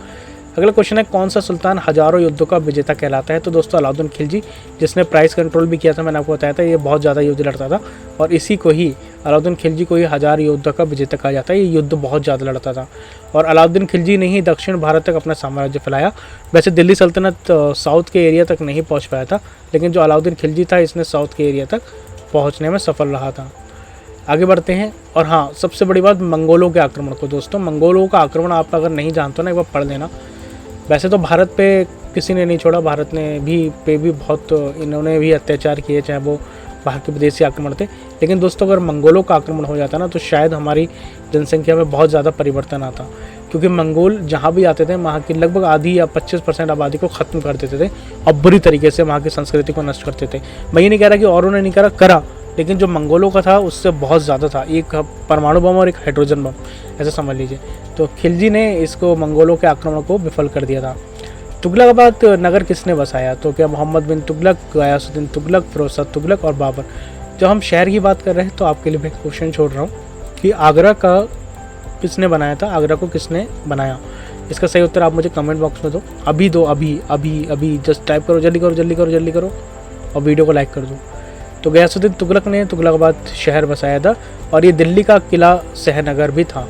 अगला क्वेश्चन है, कौन सा सुल्तान हजारों युद्धों का विजेता कहलाता है। तो दोस्तों अलाउद्दीन खिलजी, जिसने प्राइस कंट्रोल भी किया था, मैंने आपको बताया था, ये बहुत ज़्यादा युद्ध लड़ता था, और इसी को ही अलाउद्दीन खिलजी को ही 1000 युद्धों का विजेता कहा जाता है। ये युद्ध बहुत ज़्यादा लड़ता था, और अलाउद्दीन खिलजी ने ही दक्षिण भारत तक अपना साम्राज्य फैलाया। वैसे दिल्ली सल्तनत साउथ के एरिया तक नहीं पहुँच पाया था, लेकिन जो अलाउद्दीन खिलजी था इसने साउथ के एरिया तक पहुँचने में सफल रहा था। आगे बढ़ते हैं, और हाँ, सबसे बड़ी बात मंगोलों के आक्रमण को। दोस्तों मंगोलों का आक्रमण आप अगर नहीं जानते हो ना, एक बार पढ़ लेना। वैसे तो भारत पे किसी ने नहीं छोड़ा, भारत ने भी बहुत, इन्होंने भी अत्याचार किए, चाहे वो बाहर के विदेशी आक्रमण थे। लेकिन दोस्तों अगर मंगोलों का आक्रमण हो जाता ना, तो शायद हमारी जनसंख्या में बहुत ज़्यादा परिवर्तन आता, क्योंकि मंगोल जहाँ भी आते थे वहाँ की लगभग आधी या 25% आबादी को ख़त्म कर देते थे, और बुरी तरीके से वहाँ की संस्कृति को नष्ट करते थे। मैं ये नहीं कह रहा कि औरों ने नहीं करा, लेकिन जो मंगोलों का था उससे बहुत ज़्यादा था। एक परमाणु बम और एक हाइड्रोजन बम, ऐसा समझ लीजिए। तो खिलजी ने इसको, मंगोलों के आक्रमण को विफल कर दिया था। तुगलकाबाद नगर किसने बसाया। तो क्या मोहम्मद बिन तुगलक, गयासुद्दीन तुगलक, फिरोज शाह तुगलक और बाबर। जब हम शहर की बात कर रहे हैं तो आपके लिए मैं क्वेश्चन छोड़ रहा हूँ कि आगरा का किसने बनाया था, आगरा को किसने बनाया। इसका सही उत्तर आप मुझे कमेंट बॉक्स में दो, अभी दो, अभी अभी अभी जस्ट टाइप करो, जल्दी करो जल्दी करो जल्दी करो, और वीडियो को लाइक कर दो। तो गयासुद्दीन तुगलक ने तुगलकाबाद शहर बसाया था और ये दिल्ली का किला सहनगर भी था।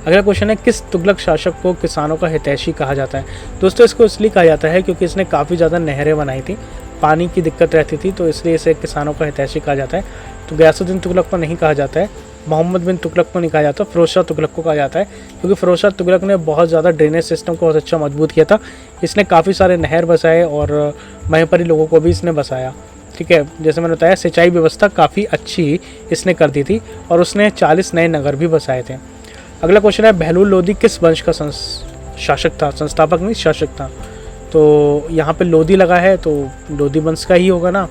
अगला क्वेश्चन है, किस तुगलक शासक को किसानों का हितैषी कहा जाता है? दोस्तों इसको इसलिए कहा जाता है क्योंकि इसने काफ़ी ज़्यादा नहरें बनाई थी, पानी की दिक्कत रहती थी, तो इसलिए इसे किसानों का हितैषी कहा जाता है। तो गयासुद्दीन तुगलक को नहीं कहा जाता है, मोहम्मद बिन तुगलक को नहीं कहा जाता, फिरोज शाह तुगलक को कहा जाता है, क्योंकि फिरोज शाह तुगलक ने बहुत ज़्यादा ड्रेनेज सिस्टम को बहुत अच्छा मजबूत किया था। इसने काफ़ी सारे नहर बसाए और वहीं पर ही लोगों को भी इसने बसाया। ठीक है, जैसे मैंने बताया सिंचाई व्यवस्था काफ़ी अच्छी इसने कर दी थी और उसने 40 नए नगर भी बसाए थे। अगला क्वेश्चन है, बहलूल लोदी किस वंश का शासक था? संस्थापक नहीं, शासक था। तो यहाँ पे लोदी लगा है तो लोदी वंश का ही होगा ना।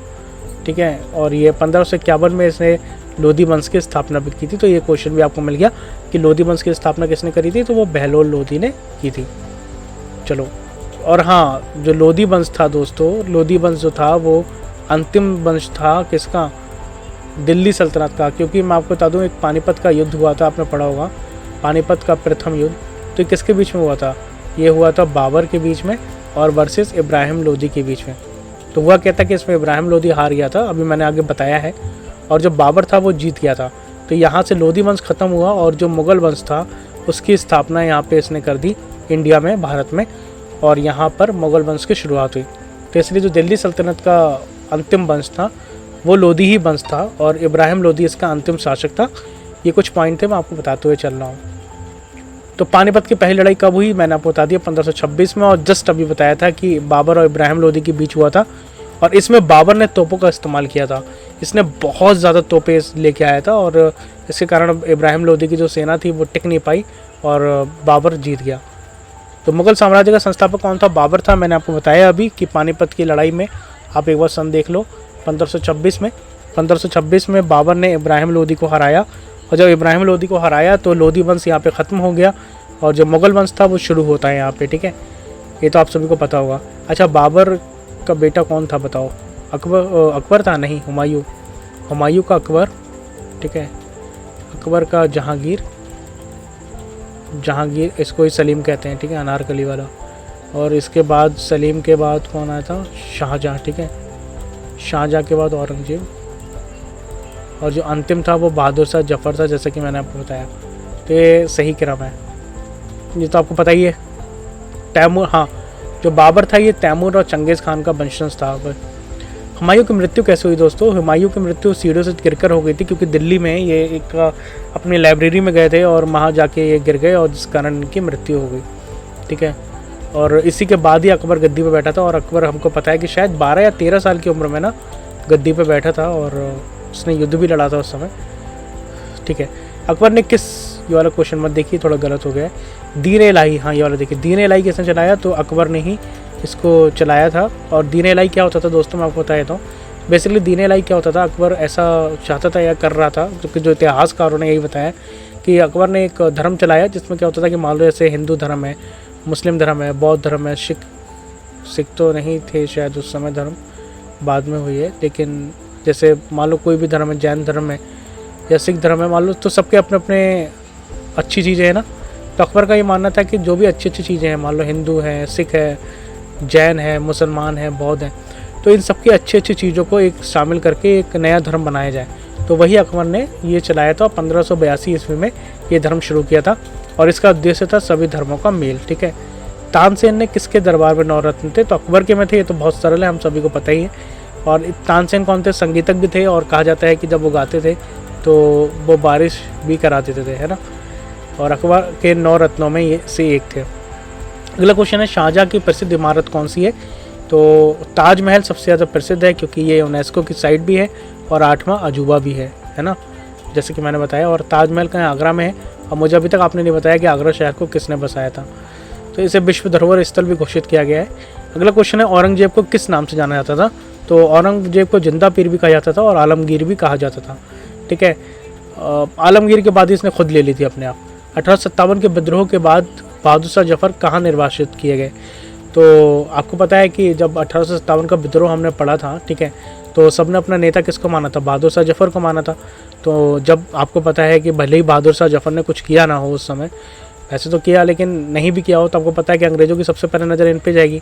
ठीक है, और ये 1551 में इसने लोदी वंश की स्थापना भी की थी। तो ये क्वेश्चन भी आपको मिल गया कि लोदी वंश की स्थापना किसने करी थी, तो वो बहलोल लोदी ने की थी। चलो, और हाँ, जो लोदी वंश था दोस्तों, लोदी वंश जो था वो अंतिम वंश था किसका? दिल्ली सल्तनत का। क्योंकि मैं आपको बता दूं, एक पानीपत का युद्ध हुआ था, आपने पढ़ा होगा, पानीपत का प्रथम युद्ध। तो किसके बीच में हुआ था? ये हुआ था बाबर के बीच में और वर्सेस इब्राहिम लोदी के बीच में। तो हुआ कहता कि इसमें इब्राहिम लोदी हार गया था, अभी मैंने आगे बताया है, और जो बाबर था वो जीत गया था। तो यहाँ से लोदी वंश ख़त्म हुआ और जो मुग़ल वंश था उसकी स्थापना यहाँ पे इसने कर दी इंडिया में, भारत में, और यहाँ पर मुग़ल वंश की शुरुआत हुई। तो इसलिए जो दिल्ली सल्तनत का अंतिम वंश था वो लोदी ही वंश था और इब्राहिम लोदी इसका अंतिम शासक था। ये कुछ पॉइंट थे, मैं आपको बताते हुए चल रहा हूँ। तो पानीपत की पहली लड़ाई कब हुई? मैंने आपको बता दिया 1526 में, और जस्ट अभी बताया था कि बाबर और इब्राहिम लोदी के बीच हुआ था। और इसमें बाबर ने तोपों का इस्तेमाल किया था, इसने बहुत ज़्यादा तोपें लेके आया था और इसके कारण इब्राहिम लोदी की जो सेना थी वो टिक नहीं पाई और बाबर जीत गया। तो मुग़ल साम्राज्य का संस्थापक कौन था? बाबर था। मैंने आपको बताया अभी कि पानीपत की लड़ाई में, आप एक बार सन देख लो, 1526 में बाबर ने इब्राहिम लोदी को हराया, और जब इब्राहिम लोदी को हराया तो लोदी वंश यहाँ पे ख़त्म हो गया और जो मुग़ल वंश था वो शुरू होता है यहाँ पे। ठीक है, ये तो आप सभी को पता होगा। अच्छा, बाबर का बेटा कौन था बताओ? अकबर था? नहीं, हुमायूं का अकबर। ठीक है, अकबर का जहांगीर, इसको ही सलीम कहते हैं। ठीक है, अनारकली वाला। और इसके बाद सलीम के बाद कौन आया था? शाहजहाँ। ठीक है, शाहजहाँ के बाद औरंगजेब, और जो अंतिम था वो बहादुर शाह जफ़र था, जैसा कि मैंने आपको बताया। तो ये सही क्रम है, ये तो आपको पता ही है। तैमूर, हाँ, जो बाबर था ये तैमूर और चंगेज़ खान का वंशज था। हुमायूं की मृत्यु कैसे हुई दोस्तों? हुमायूं की मृत्यु सीढ़ियों से गिरकर हो गई थी, क्योंकि दिल्ली में ये एक अपनी लाइब्रेरी में गए थे और वहाँ जाके ये गिर गए और जिस कारण इनकी मृत्यु हो गई। ठीक है, और इसी के बाद ही अकबर गद्दी पे बैठा था, और अकबर हमको पता है कि शायद 12 या 13 साल की उम्र में ना गद्दी पे बैठा था और उसने युद्ध भी लड़ा था उस समय। ठीक है, अकबर ने किस, ये वाला क्वेश्चन मत देखिए, थोड़ा गलत हो गया है। दीन इलाही, हाँ ये वाला देखिए, दीन इलाही किसने चलाया? तो अकबर ने ही इसको चलाया था। और दीन इलाही क्या होता था दोस्तों, मैं आपको बताया था। बेसिकली दीन इलाही क्या होता था, अकबर ऐसा चाहता था या कर रहा था, क्योंकि जो इतिहासकारों ने यही बताया कि अकबर ने एक धर्म चलाया जिसमें क्या होता था कि मान लो जैसे हिंदू धर्म है, मुस्लिम धर्म है, बौद्ध धर्म है, सिख तो नहीं थे शायद उस समय, धर्म बाद में हुई है, लेकिन जैसे मान लो कोई भी धर्म है, जैन धर्म है या सिख धर्म है मान लो, तो सबके अपने अपने अच्छी चीज़ें हैं ना। तो अकबर का ये मानना था कि जो भी अच्छी अच्छी चीज़ें हैं, मान लो हिंदू है, सिख है, जैन है, मुसलमान है, बौद्ध है, तो इन सबकी अच्छी अच्छी चीज़ों को एक शामिल करके एक नया धर्म बनाया जाए। तो वही अकबर ने ये चलाया था। 1582 ईस्वी में ये धर्म शुरू किया था और इसका उद्देश्य था सभी धर्मों का मेल। ठीक है, तानसेन ने किसके दरबार में 9 रत्न थे? तो अकबर के में थे, ये तो बहुत सरल है, हम सभी को पता ही है। और तानसेन कौन थे? संगीतक भी थे, और कहा जाता है कि जब वो गाते थे तो वो बारिश भी करा देते थे, है ना। और अकबर के 9 रत्नों में ये से एक थे। अगला क्वेश्चन है, शाहजहाँ की प्रसिद्ध इमारत कौन सी है? तो ताजमहल सबसे ज़्यादा प्रसिद्ध है, क्योंकि ये यूनेस्को की साइट भी है और 8वां अजूबा भी है ना, जैसे कि मैंने बताया। और ताजमहल कहाँ? आगरा में है। और मुझे अभी तक आपने नहीं बताया कि आगरा शहर को किसने बसाया था। तो इसे विश्व धरोहर स्थल भी घोषित किया गया है। अगला क्वेश्चन है, औरंगजेब को किस नाम से जाना जाता था? तो औरंगजेब को जिंदा पीर भी कहा जाता था और आलमगीर भी कहा जाता था। ठीक है, आलमगीर के बाद इसने खुद ले ली थी अपने आप। 1857 के विद्रोह के बाद बहादुर शाह जफ़र कहाँ निर्वासित किए गए? तो आपको पता है कि जब 1857 का विद्रोह हमने पढ़ा था, ठीक है, तो सबने अपना नेता किसको माना था? बहादुर शाह जफ़र को माना था। तो जब आपको पता है कि भले ही बहादुर शाह जफ़र ने कुछ किया ना हो उस समय, वैसे तो किया, लेकिन नहीं भी किया हो तो आपको पता है कि अंग्रेज़ों की सबसे पहले नज़र इन पे जाएगी।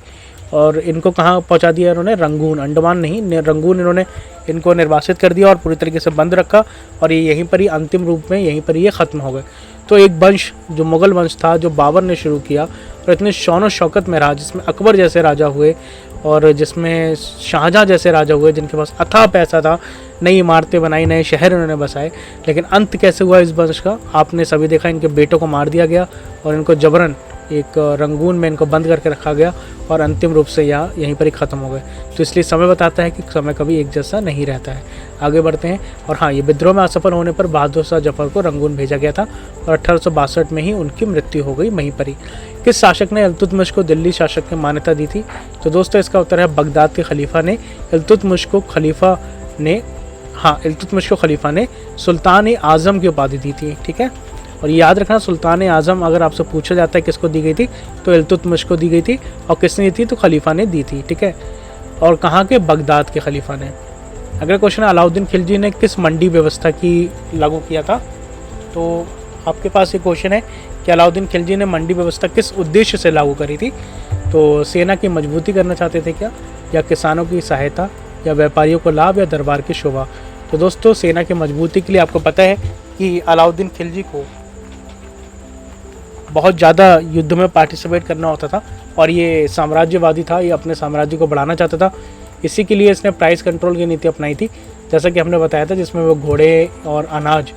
और इनको कहाँ पहुँचा दिया इन्होंने, रंगून, अंडमान नहीं, रंगून इन्होंने इनको निर्वासित कर दिया और पूरी तरीके से बंद रखा, और ये यहीं पर ही अंतिम रूप में यहीं पर ही ये ख़त्म हो गए। तो एक वंश जो मुग़ल वंश था, जो बाबर ने शुरू किया और इतने शौन शौकत में रहा, जिसमें अकबर जैसे राजा हुए और जिसमें शाहजहाँ जैसे राजा हुए, जिनके पास अथाह पैसा था, नई इमारतें बनाई, नए शहर उन्होंने बसाए। लेकिन अंत कैसे हुआ इस वंश का, आपने सभी देखा, इनके बेटों को मार दिया गया और इनको जबरन एक रंगून में इनको बंद करके रखा गया और अंतिम रूप से यहीं पर ही ख़त्म हो गए। तो इसलिए समय बताता है कि समय कभी एक जैसा नहीं रहता है। आगे बढ़ते हैं। और हाँ, ये विद्रोह में असफल होने पर बहादुर शाह जफर को रंगून भेजा गया था और 1862 में ही उनकी मृत्यु हो गई वहीं पर ही। किस शासक ने इल्तुतमिश को दिल्ली शासक की मान्यता दी थी? तो दोस्तों इसका उत्तर है बगदाद के खलीफा ने इल्तुतमिश को खलीफा ने सुल्तान आज़म की उपाधि दी थी। ठीक है, और याद रखना, सुल्तान आज़म अगर आपसे पूछा जाता है किसको दी गई थी, तो इल्तुतमिश को दी गई थी। और किसने दी थी? तो खलीफा ने दी थी। ठीक है, और कहाँ के? बगदाद के खलीफा ने। अगला क्वेश्चन है, अलाउद्दीन खिलजी ने किस मंडी व्यवस्था की लागू किया था? तो आपके पास ये क्वेश्चन है कि अलाउद्दीन खिलजी ने मंडी व्यवस्था किस उद्देश्य से लागू करी थी? तो सेना की मजबूती करना चाहते थे क्या, या किसानों की सहायता, या व्यापारियों को लाभ, या दरबार की शोभा? तो दोस्तों सेना की मजबूती के लिए आपको पता है कि अलाउद्दीन खिलजी को बहुत ज़्यादा युद्ध में पार्टिसिपेट करना होता था और ये साम्राज्यवादी था, ये अपने साम्राज्य को बढ़ाना चाहता था। इसी के लिए इसने प्राइस कंट्रोल की नीति अपनाई थी, जैसा कि हमने बताया था, जिसमें वो घोड़े और अनाज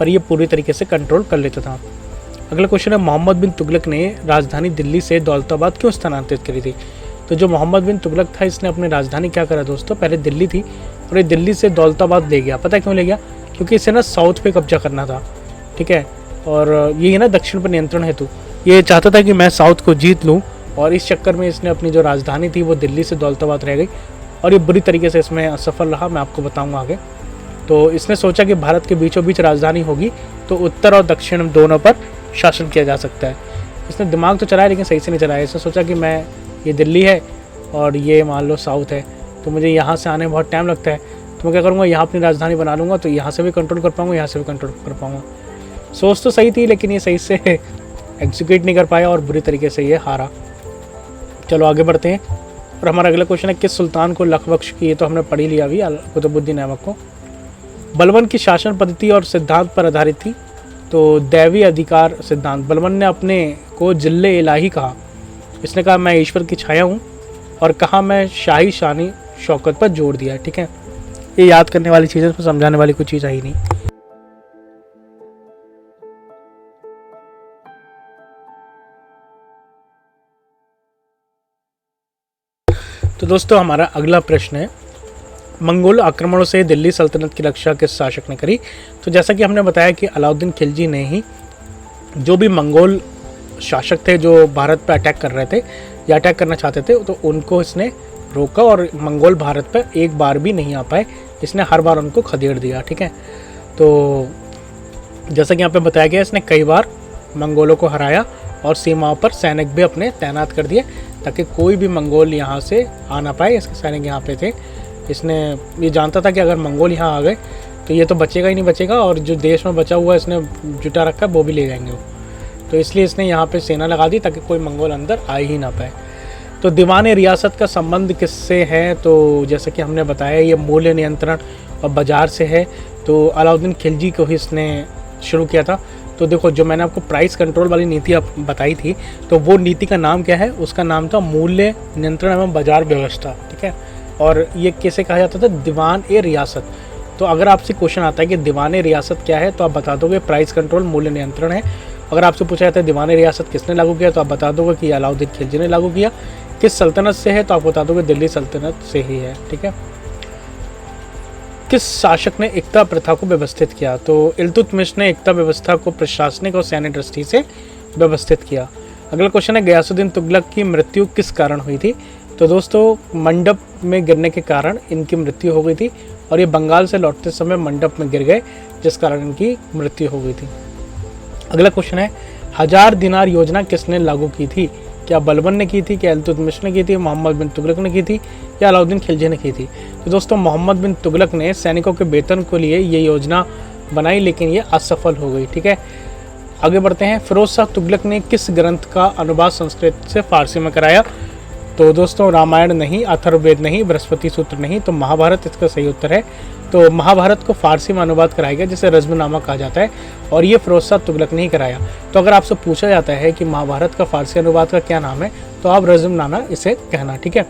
पर ये पूरी तरीके से कंट्रोल कर लेता था। अगला क्वेश्चन है, मोहम्मद बिन तुगलक ने राजधानी दिल्ली से दौलताबाद क्यों स्थानांतरित करी थी? तो जो मोहम्मद बिन तुगलक था, इसने अपनी राजधानी क्या करा दोस्तों, पहले दिल्ली थी और ये दिल्ली से दौलताबाद ले गया। पता है क्यों ले गया? क्योंकि इसे ना साउथ पे कब्जा करना था। ठीक है, और ये ना दक्षिण पर नियंत्रण हेतु ये चाहता था कि मैं साउथ को जीत लूँ, और इस चक्कर में इसने अपनी जो राजधानी थी वो दिल्ली से दौलताबाद रह गई और ये बुरी तरीके से इसमें असफल रहा। मैं आपको बताऊंगा आगे। तो इसने सोचा कि भारत के बीचों बीच राजधानी होगी तो उत्तर और दक्षिण दोनों पर शासन किया जा सकता है। इसने दिमाग तो चलाया लेकिन सही से नहीं चलाया। इसने सोचा कि मैं, ये दिल्ली है और ये मान लो साउथ है, तो मुझे यहाँ से आने में बहुत टाइम लगता है, तो मैं क्या करूँगा, यहाँ अपनी राजधानी बना लूँगा, तो यहाँ से भी कंट्रोल कर पाऊँगा, यहाँ से भी कंट्रोल कर पाऊँगा। सोच तो सही थी लेकिन ये सही से एग्जीक्यूट नहीं कर पाया और बुरी तरीके से ये हारा। चलो आगे बढ़ते हैं। और हमारा अगला क्वेश्चन है, किस सुल्तान को लख बख्श की? ये तो हमने पढ़ी लिया अभी, कुतुबुद्दीन ऐबक को। बलबन की शासन पद्धति और सिद्धांत पर आधारित थी। तो दैवी अधिकार सिद्धांत। बलबन ने अपने को जिल्ले इलाही कहा। इसने कहा मैं ईश्वर की छाया हूँ, और कहा मैं शाही शानी शौकत पर जोर दिया। ठीक है, ये याद करने वाली चीज़ है, इसमें समझाने वाली कोई चीज़ आई नहीं। तो दोस्तों हमारा अगला प्रश्न है, मंगोल आक्रमणों से दिल्ली सल्तनत की रक्षा किस शासक ने करी? तो जैसा कि हमने बताया कि अलाउद्दीन खिलजी ने ही जो भी मंगोल शासक थे जो भारत पर अटैक कर रहे थे या अटैक करना चाहते थे, तो उनको इसने रोका और मंगोल भारत पर एक बार भी नहीं आ पाए। इसने हर बार उनको खदेड़ दिया। ठीक है, तो जैसा कि यहाँ पे बताया गया, इसने कई बार मंगोलों को हराया और सीमाओं पर सैनिक भी अपने तैनात कर दिए ताकि कोई भी मंगोल यहाँ से आ ना पाए। इसके सैनिक यहाँ पे थे। इसने ये जानता था कि अगर मंगोल यहाँ आ गए तो ये तो बचेगा ही नहीं बचेगा, और जो देश में बचा हुआ इसने जुटा रखा है वो भी ले जाएंगे वो। तो इसलिए इसने यहाँ पे सेना लगा दी ताकि कोई मंगोल अंदर आ ही ना पाए। तो दीवान रियासत का संबंध किससे है? तो जैसे कि हमने बताया, ये मूल्य नियंत्रण और बाज़ार से है। तो अलाउद्दीन खिलजी को ही इसने शुरू किया था। तो देखो, जो मैंने आपको प्राइस कंट्रोल वाली नीति आप बताई थी, तो वो नीति का नाम क्या है? उसका नाम था मूल्य नियंत्रण एवं बाजार व्यवस्था। ठीक है, और ये कैसे कहा जाता था? दीवान ए रियासत। तो अगर आपसे क्वेश्चन आता है कि दीवान ए रियासत क्या है, तो आप बता दोगे प्राइस कंट्रोल मूल्य नियंत्रण है। अगर आपसे पूछा जाता है दीवान ए रियासत किसने लागू किया, तो आप बता दोगे कि अलाउद्दीन खिलजी ने लागू किया। किस सल्तनत से है, तो आप बता दोगे दिल्ली सल्तनत से ही है। ठीक है, किस शासक ने एकता प्रथा को व्यवस्थित किया? तो इल्तुतमिश ने एकता व्यवस्था को प्रशासनिक और सैन्य दृष्टि से व्यवस्थित किया। अगला क्वेश्चन है, गयासुद्दीन तुगलक की मृत्यु किस कारण हुई थी? तो दोस्तों मंडप में गिरने के कारण इनकी मृत्यु हो गई थी, और ये बंगाल से लौटते समय मंडप में गिर गए, जिस कारण इनकी मृत्यु हो गई थी। अगला क्वेश्चन है, 1000 दिनार योजना किसने लागू की थी? क्या बलबन ने की थी, क्या इल्तुतमिश ने की थी, मोहम्मद बिन तुगलक ने की थी, या अलाउद्दीन खिलजी ने की थी? तो दोस्तों मोहम्मद बिन तुगलक ने सैनिकों के वेतन को लिए ये योजना बनाई, लेकिन ये असफल हो गई। ठीक है, आगे बढ़ते हैं, फिरोज शाह तुगलक ने किस ग्रंथ का अनुवाद संस्कृत से फारसी में कराया? तो दोस्तों रामायण नहीं, अथर्ववेद नहीं, बृहस्पति सूत्र नहीं, तो महाभारत इसका सही उत्तर है। तो महाभारत को फारसी में अनुवाद कराया गया जिसे रज़्मनामा कहा जाता है, और ये फिरोज शाह तुगलक ने ही कराया। तो अगर आपसे पूछा जाता है कि महाभारत का फारसी अनुवाद का क्या नाम है, तो आप रज़्मनामा इसे कहना, ठीक है।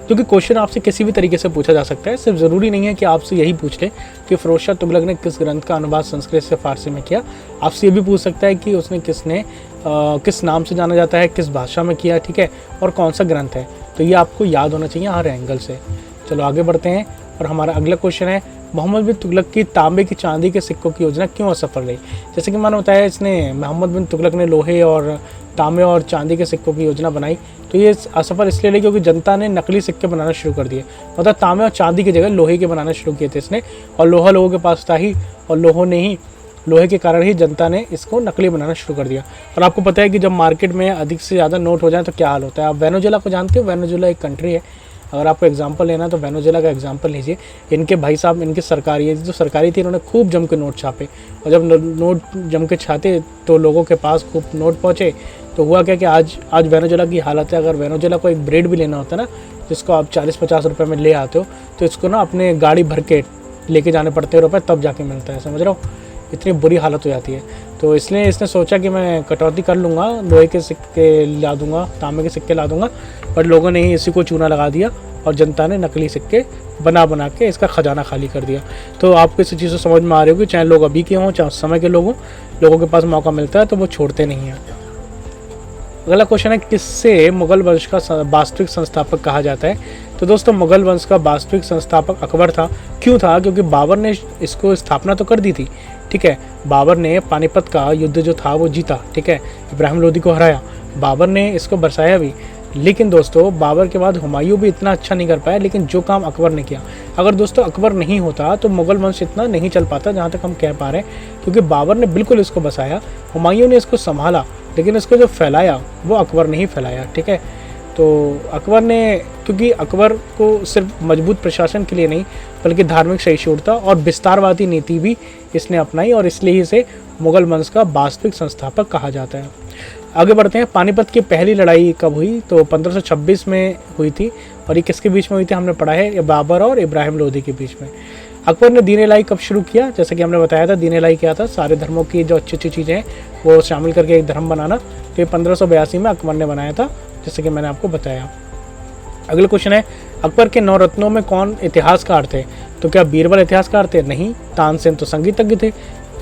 क्योंकि क्वेश्चन आपसे किसी भी तरीके से पूछा जा सकता है, सिर्फ ज़रूरी नहीं है कि आपसे यही पूछ ले कि फिरोज शाह तुगलक ने किस ग्रंथ का अनुवाद संस्कृत से फारसी में किया। आपसे ये भी पूछ सकता है कि उसने किस नाम से जाना जाता है, किस भाषा में किया, ठीक है, और कौन सा ग्रंथ है। तो ये आपको याद होना चाहिए हर एंगल से। चलो आगे बढ़ते हैं, और हमारा अगला क्वेश्चन है, मोहम्मद बिन तुगलक की तांबे की चांदी के सिक्कों की योजना क्यों असफल रही? जैसे कि मैंने बताया, मोहम्मद बिन तुगलक ने लोहे और तांबे और चांदी के सिक्कों की योजना बनाई, तो ये असफल इसलिए रही क्योंकि जनता ने नकली सिक्के बनाना शुरू कर दिए। मतलब तांबे और चांदी की जगह लोहे के बनाना शुरू किए थे इसने, और लोहा लोगों के पास था ही, और लोहे के कारण ही जनता ने इसको नकली बनाना शुरू कर दिया। और आपको पता है कि जब मार्केट में अधिक से ज़्यादा नोट हो जाए तो क्या हाल होता है। आप वेनेजुएला को जानते हो? वेनेजुएला एक कंट्री है, अगर आपको एग्जांपल लेना तो वेनेजुएला का एग्जांपल लीजिए। इनके भाई साहब, इनकी सरकारी जो सरकारी थी, इन्होंने खूब जम के नोट छापे, और जब नोट जम के छाते तो लोगों के पास खूब नोट पहुँचे। तो हुआ क्या कि आज वेनेजुएला की हालत है। अगर वेनेजुएला को एक ब्रेड भी लेना होता है ना, जिसको आप 40-50 रुपये में ले आते हो, तो इसको ना अपने गाड़ी भर के लेके जाने पड़ते हैं रुपये, तब जाके मिलता है, समझ रहे हो? इतनी बुरी हालत हो जाती है। तो इसलिए इसने सोचा कि मैं कटौती कर लूँगा, लोहे के सिक्के ला दूँगा, तांबे के सिक्के ला दूँगा, पर लोगों ने ही इसी को चूना लगा दिया और जनता ने नकली सिक्के बना के इसका खजाना खाली कर दिया। तो आपको इस चीज़ से समझ में आ रही होगी, चाहे लोग अभी के हों चाहे उस समय के लोग हों, लोगों के पास मौका मिलता है तो वो छोड़ते नहीं हैं। अगला क्वेश्चन है, किससे मुगल वंश का वास्तविक संस्थापक कहा जाता है? तो दोस्तों मुगल वंश का वास्तविक संस्थापक अकबर था। क्यों था? क्योंकि बाबर ने इसको स्थापना तो कर दी थी, ठीक है। बाबर ने पानीपत का युद्ध जो था वो जीता, ठीक है, इब्राहिम लोदी को हराया, बाबर ने इसको बरसाया भी। लेकिन दोस्तों बाबर के बाद हुमायूं भी इतना अच्छा नहीं कर पाया, लेकिन जो काम अकबर ने किया, अगर दोस्तों अकबर नहीं होता तो मुगल वंश इतना नहीं चल पाता जहाँ तक हम कह पा रहे हैं, क्योंकि बाबर ने बिल्कुल इसको बसाया, हुमायूं ने इसको संभाला, लेकिन इसको जो फैलाया वो अकबर ने ही फैलाया, ठीक है। तो अकबर ने, क्योंकि अकबर को सिर्फ मजबूत प्रशासन के लिए नहीं बल्कि धार्मिक सहिष्णुता और विस्तारवादी नीति भी इसने अपनाई, और इसलिए इसे मुगल वंश का वास्तविक संस्थापक कहा जाता है। आगे बढ़ते हैं, पानीपत की पहली लड़ाई कब हुई? तो 1526 में हुई थी, और ये किसके बीच में हुई थी? हमने पढ़ा है बाबर और इब्राहिम लोदी के बीच में। अकबर ने दीन इलाही कब शुरू किया? जैसे कि हमने बताया था, दीन इलाही क्या था? सारे धर्मों की जो अच्छी अच्छी चीज़ें हैं वो शामिल करके एक धर्म बनाना। तो ये 1582 में अकबर ने बनाया था, जैसे कि मैंने आपको बताया। अगला क्वेश्चन है, अकबर के 9 रत्नों में कौन इतिहासकार थे? तो क्या बीरबल इतिहासकार थे? नहीं। तानसेन तो संगीतज्ञ थे,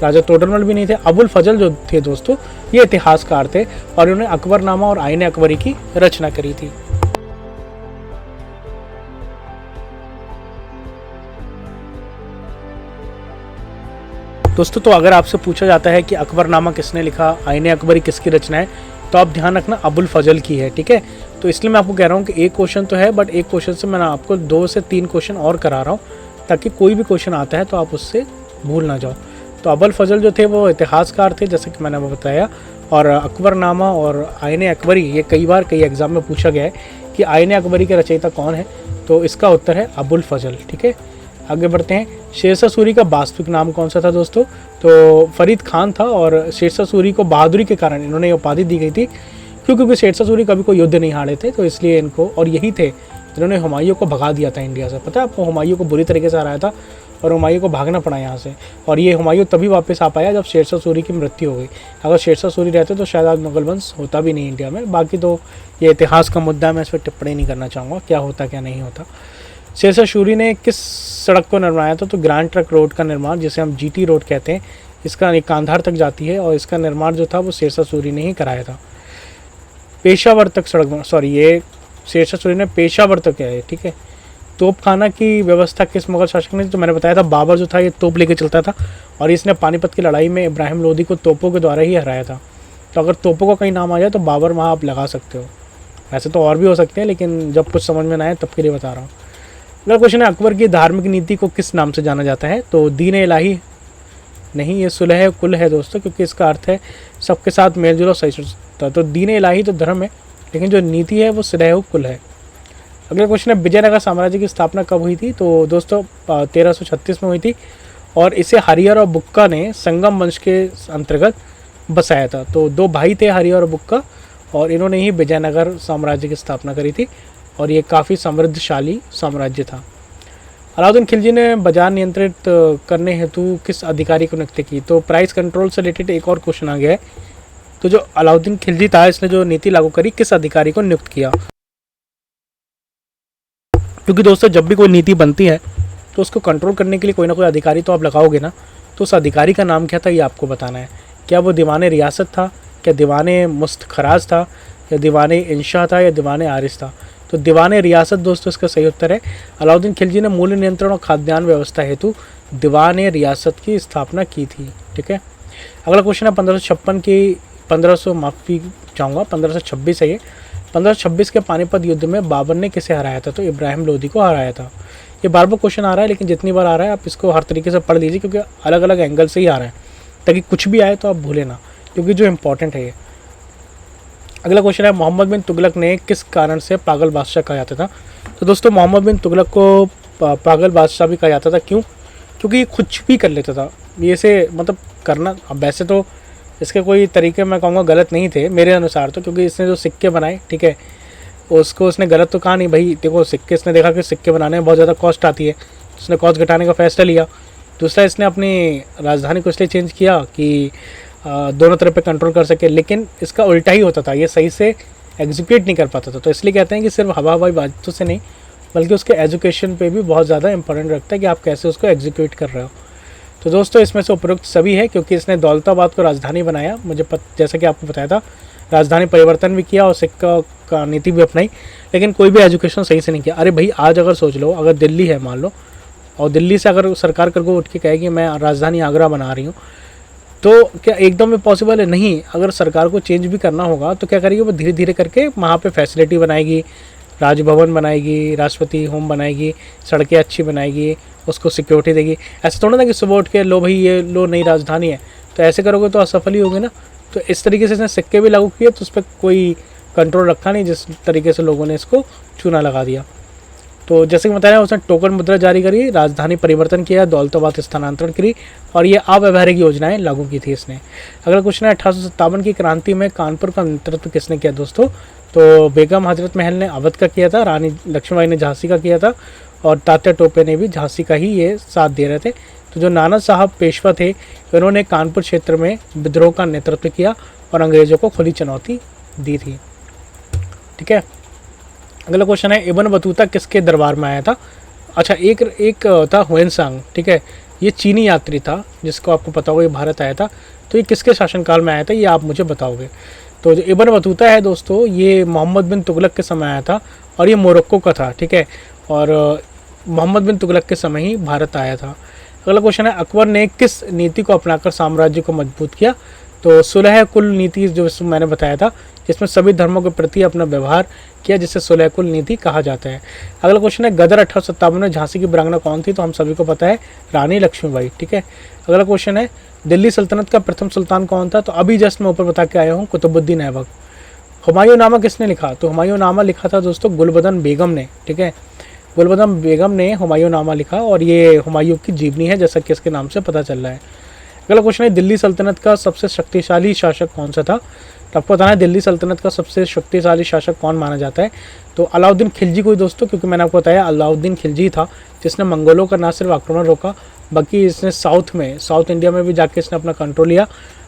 राजा तोडरमल भी नहीं थे। अबुल फजल जो थे दोस्तों, ये इतिहासकार थे, और उन्होंने अकबरनामा और आईने अकबरी की रचना करी थी। दोस्तों तो अगर आपसे पूछा जाता है कि अकबरनामा किसने लिखा, आईने अकबरी किसकी रचना है, तो आप ध्यान रखना अबुल फजल की है, ठीक है। तो इसलिए मैं आपको कह रहा हूँ कि एक क्वेश्चन तो है, बट एक क्वेश्चन से मैं आपको 2 से 3 क्वेश्चन और करा रहा हूँ, ताकि कोई भी क्वेश्चन आता है तो आप उससे भूल ना जाओ। तो अबुल फजल जो थे वो इतिहासकार थे, जैसे कि मैंने बताया, और अकबरनामा और आईने अकबरी ये कई एग्जाम में पूछा गया है कि आईने अकबरी के रचयिता कौन है, तो इसका उत्तर है अबुल फजल, ठीक है। आगे बढ़ते हैं, शेरशाह सूरी का वास्तविक नाम कौन सा था दोस्तों? तो फरीद खान था, और शेरशाह सूरी को बहादुरी के कारण इन्होंने ये उपाधि दी गई थी, क्योंकि शेरशाह सूरी कभी कोई युद्ध नहीं हारे थे, तो इसलिए इनको, और यही थे जिन्होंने हुमायूं को भगा दिया था इंडिया से। पता है आपको, हुमायूं को बुरी तरीके से हराया था और हुमायूं को भागना पड़ा यहाँ से, और ये हुमायूं तभी वापस आ पाया जब शेरशाह सूरी की मृत्यु हो गई। अगर शेरशाह सूरी रहते तो शायद आज मुगल वंश होता भी नहीं इंडिया में। बाकी तो ये इतिहास का मुद्दा है, मैं इस पर टिप्पणी नहीं करना चाहूँगा क्या होता क्या नहीं होता। शेरशाह सूरी ने किस सड़क को निर्माया था? तो ग्रैंड ट्रंक रोड का निर्माण, जिसे हम GT रोड कहते हैं, इसका एक कांधार तक जाती है, और इसका निर्माण जो था वो शेरशाह सूरी ने ही कराया था। पेशावर तक सड़क, सॉरी ये शेरशाह सूरी ने पेशावर तक किया है, ठीक है। तोपखाना की व्यवस्था किस मुगल शासक ने? तो मैंने बताया था बाबर जो था ये तोप लेके चलता था, और इसने पानीपत की लड़ाई में इब्राहिम लोदी को तोपों के द्वारा ही हराया था। तो अगर तोपों का कहीं नाम आ जाए तो बाबर वहाँ आप लगा सकते हो। ऐसे तो और भी हो सकते हैं, लेकिन जब कुछ समझ में ना आए तब के लिए बता रहा हूँ। अगला क्वेश्चन है, अकबर की धार्मिक नीति को किस नाम से जाना जाता है? तो दीन इलाही नहीं, ये सुलह कुल है दोस्तों, क्योंकि इसका अर्थ है सबके साथ मेलजोल और सहिष्णुता। तो दीन इलाही तो धर्म है, लेकिन जो नीति है वो सुलह कुल है। अगला क्वेश्चन है, विजयनगर साम्राज्य की स्थापना कब हुई थी? तो दोस्तों 1336 में हुई थी, और इसे हरिहर और बुक्का ने संगम वंश के अंतर्गत बसाया था। तो दो भाई थे, हरि और बुक्का, और इन्होंने ही विजयनगर साम्राज्य की स्थापना करी थी और ये काफ़ी समृद्धशाली साम्राज्य था। अलाउद्दीन खिलजी ने बाजार नियंत्रित करने हेतु किस अधिकारी को नियुक्त की? तो प्राइस कंट्रोल से रिलेटेड एक और क्वेश्चन आ गया है। तो जो अलाउद्दीन खिलजी था, इसने जो नीति लागू करी, किस अधिकारी को नियुक्त किया? क्योंकि दोस्तों जब भी कोई नीति बनती है तो उसको कंट्रोल करने के लिए कोई ना कोई अधिकारी तो आप लगाओगे ना। तो उस अधिकारी का नाम क्या था, ये आपको बताना है। क्या वो दीवाने रियासत था, क्या दीवाने मुस्तखराज था, या दीवाने इंशा था, या दीवाने आरिस था? तो दीवाने रियासत दोस्तों इसका सही उत्तर है। अलाउद्दीन खिलजी ने मूल्य नियंत्रण और खाद्यान्न व्यवस्था हेतु दीवाने रियासत की स्थापना की थी। ठीक है, अगला क्वेश्चन है 1556 की 1526 है ये। 1526 के पानीपत युद्ध में बाबर ने किसे हराया था? तो इब्राहिम लोदी को हराया था। ये बार बार क्वेश्चन आ रहा है, लेकिन जितनी बार आ रहा है आप इसको हर तरीके से पढ़ लीजिए, क्योंकि अलग अलग एंगल से ही आ रहा है, ताकि कुछ भी आए तो आप भूलें ना, क्योंकि जो इंपॉर्टेंट है ये। अगला क्वेश्चन है मोहम्मद बिन तुगलक ने किस कारण से पागल बादशाह कहा जाता था? तो दोस्तों मोहम्मद बिन तुगलक को पागल बादशाह भी कहा जाता था। क्यों? क्योंकि ये कुछ भी कर लेता था। ये से मतलब करना, अब वैसे तो इसके कोई तरीके मैं कहूँगा गलत नहीं थे मेरे अनुसार तो, क्योंकि इसने जो सिक्के बनाए, ठीक है, उसको उसने गलत तो कहा नहीं भाई। देखो सिक्के, इसने देखा कि सिक्के बनाने में बहुत ज़्यादा कॉस्ट आती है, उसने कॉस्ट घटाने का फैसला लिया। दूसरा, इसने अपनी राजधानी को इसलिए चेंज किया कि दोनों तरफ पे कंट्रोल कर सके, लेकिन इसका उल्टा ही होता था, ये सही से एग्जीक्यूट नहीं कर पाता था। तो इसलिए कहते हैं कि सिर्फ हवाई बातों से नहीं, बल्कि उसके एजुकेशन पे भी बहुत ज़्यादा इंपॉर्टेंट रखता है कि आप कैसे उसको एग्जीक्यूट कर रहे हो। तो दोस्तों इसमें से उपरोक्त सभी है, क्योंकि इसने दौलताबाद को राजधानी बनाया, जैसा कि आपको बताया था, राजधानी परिवर्तन भी किया और सिक्का का नीति भी अपनाई, लेकिन कोई भी एजुकेशन सही से नहीं किया। अरे भाई, आज अगर सोच लो, अगर दिल्ली है मान लो, और दिल्ली से अगर सरकार कर को उठ के कहेगी मैं राजधानी आगरा बना रही हूँ, तो क्या एकदम में पॉसिबल है? नहीं। अगर सरकार को चेंज भी करना होगा तो क्या करेगी, वो धीरे धीरे करके वहाँ पे फैसिलिटी बनाएगी, राजभवन बनाएगी, राष्ट्रपति होम बनाएगी, सड़कें अच्छी बनाएगी, उसको सिक्योरिटी देगी। ऐसे थोड़ा ना कि सुबह उठ के लो भाई ये लो नई राजधानी है, तो ऐसे करोगे तो असफल ही होगी ना। तो इस तरीके से इसने सिक्के भी लागू किए, तो उस पर कोई कंट्रोल रखा नहीं, जिस तरीके से लोगों ने इसको चूना लगा दिया। तो जैसे कि बताया, उसने टोकन मुद्रा जारी करी, राजधानी परिवर्तन किया, दौलताबाद स्थानांतरण करी, और ये अव्यवहारिक योजनाएं लागू की थी इसने। अगला क्वेश्चन है 1857 की क्रांति में कानपुर का नेतृत्व किसने किया? दोस्तों तो बेगम हजरत महल ने अवध का किया था, रानी लक्ष्मीबाई ने झांसी का किया था, और तात्या टोपे ने भी झांसी का ही ये साथ दे रहे थे। तो जो नाना साहब पेशवा थे, उन्होंने कानपुर क्षेत्र में विद्रोह का नेतृत्व किया और अंग्रेजों को खुली चुनौती दी थी। ठीक है, अगला क्वेश्चन है इब्न बतूता किसके दरबार में आया था? अच्छा, एक था हुएनसांग। ठीक है, ये चीनी यात्री था, जिसको आपको पता होगा ये भारत आया था। तो ये किसके शासनकाल में आया था, ये आप मुझे बताओगे। तो जो इब्न बतूता है दोस्तों, ये मोहम्मद बिन तुगलक के समय आया था, और ये मोरक्को का था। ठीक है, और मोहम्मद बिन तुगलक के समय ही भारत आया था। अगला क्वेश्चन है अकबर ने किस नीति को अपनाकर साम्राज्य को मजबूत किया? तो सुलह कुल नीति, जो मैंने बताया था, जिसमें सभी धर्मों के प्रति अपना व्यवहार किया, जिसे सुलह कुल नीति कहा जाता है। अगला क्वेश्चन है गदर 1857 में झांसी की वीरांगना कौन थी? तो हम सभी को पता है, रानी लक्ष्मीबाई। ठीक है, अगला क्वेश्चन है दिल्ली सल्तनत का प्रथम सुल्तान कौन था? तो अभी जस्ट मैं ऊपर बता के आया हूँ, कुतुबुद्दीन ऐबक। हुमायूं नामा किसने लिखा? तो हुमायूं नामा लिखा था दोस्तों गुलबदन बेगम ने। ठीक है, गुलबदन बेगम ने हुमायूं नामा लिखा, और ये हुमायूं की जीवनी है, जैसा कि इसके नाम से पता चल रहा है। अगला क्वेश्चन है दिल्ली सल्तनत का सबसे शक्तिशाली शासक कौन सा था? तो आपको बताना है दिल्ली सल्तनत का सबसे शक्तिशाली शासक कौन माना जाता है? तो अलाउद्दीन खिलजी को दोस्तों, क्योंकि मैंने आपको बताया अलाउद्दीन खिलजी था जिसने मंगोलों का न सिर्फ आक्रमण रोका, बल्कि इसने साउथ इंडिया में भी जाके इसने अपना कंट्रोल लिया।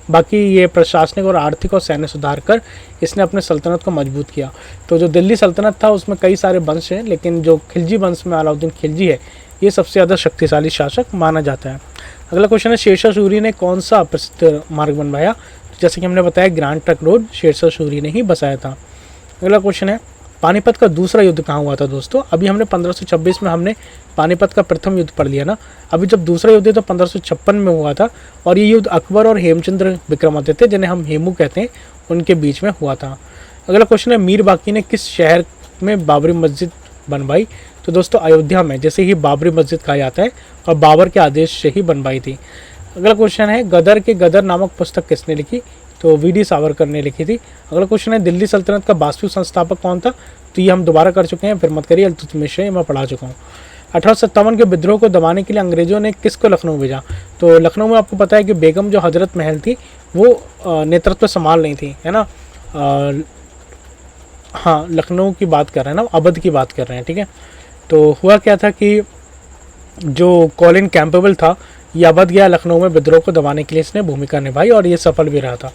बाकी ये प्रशासनिक और आर्थिक और सैन्य सुधार कर इसने अपने सल्तनत को मजबूत किया। तो जो दिल्ली सल्तनत था उसमें कई सारे वंश हैं, लेकिन जो खिलजी वंश में अलाउद्दीन खिलजी है, ये सबसे ज़्यादा शक्तिशाली शासक माना जाता है। अगला क्वेश्चन है शेरशाह सूरी ने कौन सा प्रसिद्ध मार्ग बनवाया? जैसे कि हमने बताया Grand Trunk Road Shershah Suri ने ही बसाया था। अगला क्वेश्चन है पानीपत का दूसरा युद्ध कहाँ हुआ था? दोस्तों अभी हमने 1526 में हमने पानीपत का प्रथम युद्ध पढ़ लिया ना। अभी जब दूसरा युद्ध है तो 1556 में हुआ था, और ये युद्ध अकबर और हेमचंद्र विक्रमादित्य, जिन्हें हम हेमू कहते हैं, उनके बीच में हुआ था। अगला क्वेश्चन है मीर बाकी ने किस शहर में बाबरी मस्जिद बनवाई? तो दोस्तों अयोध्या में, जैसे ही बाबरी मस्जिद कहा जाता है, और बाबर के आदेश से ही बनवाई थी। अगला क्वेश्चन है गदर के गदर नामक पुस्तक किसने लिखी? तो वी.डी. सावरकर ने लिखी थी। अगला क्वेश्चन है दिल्ली सल्तनत का वास्तविक संस्थापक कौन था? तो ये हम दोबारा कर चुके हैं, फिर मत करिए, इल्तुतमिश है, मैं पढ़ा चुका हूँ। 1857 के विद्रोह को दबाने के लिए अंग्रेजों ने किसको लखनऊ भेजा? तो लखनऊ में आपको पता है कि बेगम जो हजरत महल थी वो नेतृत्व संभाल रही थी, है ना। हाँ, लखनऊ की बात कर रहे हैं ना, अवध की बात कर रहे हैं, ठीक है। तो हुआ क्या था कि जो कॉलिन कैंपबेल था ये अवध गया, लखनऊ में विद्रोह को दबाने के लिए इसने भूमिका निभाई और ये सफल भी रहा था।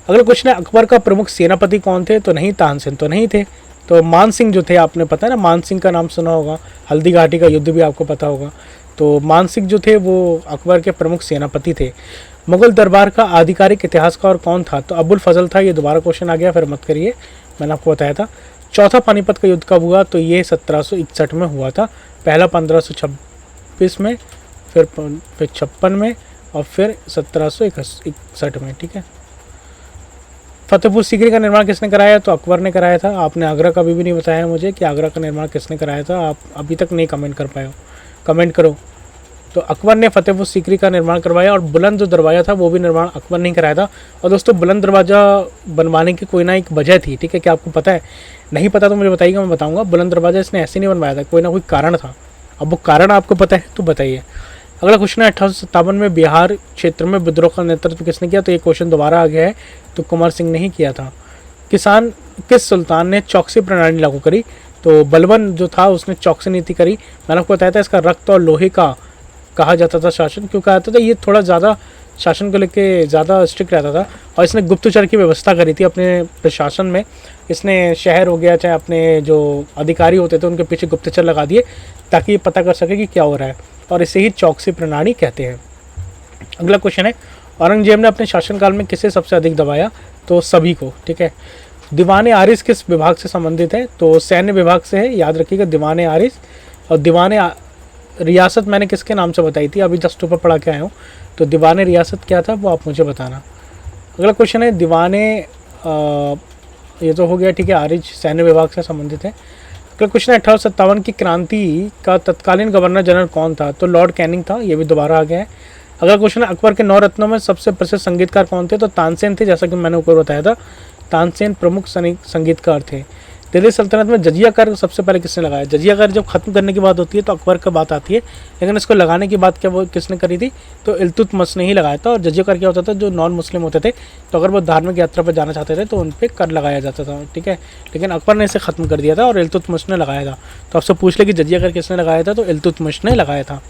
अगला क्वेश्चन है, अकबर का प्रमुख सेनापति कौन थे? तो नहीं, तानसेन तो नहीं थे। तो मान सिंह जो थे, आपने पता है ना, मान सिंह का नाम सुना होगा, हल्दी घाटी का युद्ध भी आपको पता होगा। तो मान सिंह जो थे वो अकबर के प्रमुख सेनापति थे। मुगल दरबार का आधिकारिक इतिहासकार कौन था? तो अबुल फजल था। ये दोबारा क्वेश्चन आ गया, फिर मत करिए, मैंने आपको बताया था। चौथा पानीपत का युद्ध कब हुआ? तो ये 1761 में हुआ था। पहला 1526 में, फिर 56 में और फिर 1761 में, ठीक है। फतेहपुर सीकरी का निर्माण किसने कराया? तो अकबर ने कराया था। आपने आगरा का भी नहीं बताया मुझे कि आगरा का निर्माण किसने कराया था, आप अभी तक नहीं कमेंट कर पाए हो, कमेंट करो। तो अकबर ने फतेहपुर सीकरी का निर्माण करवाया और बुलंद जो दरवाज़ा था वो भी निर्माण अकबर ने कराया था। और दोस्तों, बुलंद दरवाज़ा बनवाने की कोई ना एक वजह थी, ठीक है। क्या आपको पता है? नहीं पता तो मुझे बताइएगा, मैं बताऊँगा। बुलंद दरवाज़ा इसने ऐसे नहीं बनवाया था, कोई ना कोई कारण था। अब वो कारण आपको पता है तो बताइए। अगला क्वेश्चन है, 1857 में बिहार क्षेत्र में विद्रोह का नेतृत्व किसने किया? तो ये क्वेश्चन दोबारा आ गया है, तो कुंवर सिंह ने ही किया था। किस सुल्तान ने चौकसी प्रणाली लागू करी? तो बलबन जो था उसने चौकसी नीति करी। मैंने आपको बताया था इसका रक्त और लोहे का कहा जाता था शासन, क्यों कहा जाता था? ये थोड़ा ज़्यादा शासन को लेके ज़्यादा स्ट्रिक्ट रहता था और इसने गुप्तचर की व्यवस्था करी थी अपने प्रशासन में। इसने शहर हो गया, चाहे अपने जो अधिकारी होते थे उनके पीछे गुप्तचर लगा दिए ताकि ये पता कर सके कि क्या हो रहा है, और इसे ही चौकसी प्रणाली कहते हैं। अगला क्वेश्चन है, औरंगजेब ने अपने शासनकाल में किसे सबसे अधिक दबाया? तो सभी को, ठीक है। दीवान आरिस किस विभाग से संबंधित है? तो सैन्य विभाग से है, याद रखिएगा, दीवान आरिस। और दीवान रियासत मैंने किसके नाम से बताई थी, अभी जस्ट ऊपर पढ़ा के आया हूँ। तो दीवान रियासत क्या था वो आप मुझे बताना। अगला क्वेश्चन है, ये तो हो गया, ठीक है, आरिज सैन्य विभाग से संबंधित है। अगला क्वेश्चन है, 1857 की क्रांति का तत्कालीन गवर्नर जनरल कौन था? तो लॉर्ड कैनिंग था। ये भी दोबारा आ गया है। अगला क्वेश्चन है, अकबर के 9 रत्नों में सबसे प्रसिद्ध संगीतकार कौन थे? तो तानसेन थे, जैसा कि मैंने ऊपर बताया था। तानसेन प्रमुख संगीतकार थे। दिल्ली सल्तनत में जजिया कर सबसे पहले किसने लगाया? जजिया कर जब खत्म करने की बात होती है तो अकबर की बात आती है, लेकिन इसको लगाने की बात क्या वो किसने करी थी? तो इल्तुतमिश ने ही लगाया था। और जजिया कर क्या होता था, जो नॉन मुस्लिम होते थे तो अगर वो धार्मिक यात्रा पर जाना चाहते थे तो उन पर कर लगाया जाता था, ठीक है। लेकिन अकबर ने इसे खत्म कर दिया था और इल्तुतमिश ने लगाया था। तो आपसे पूछ ले कि जजिया कर किसने लगाया था? तो इल्तुतमिश ने लगाया था।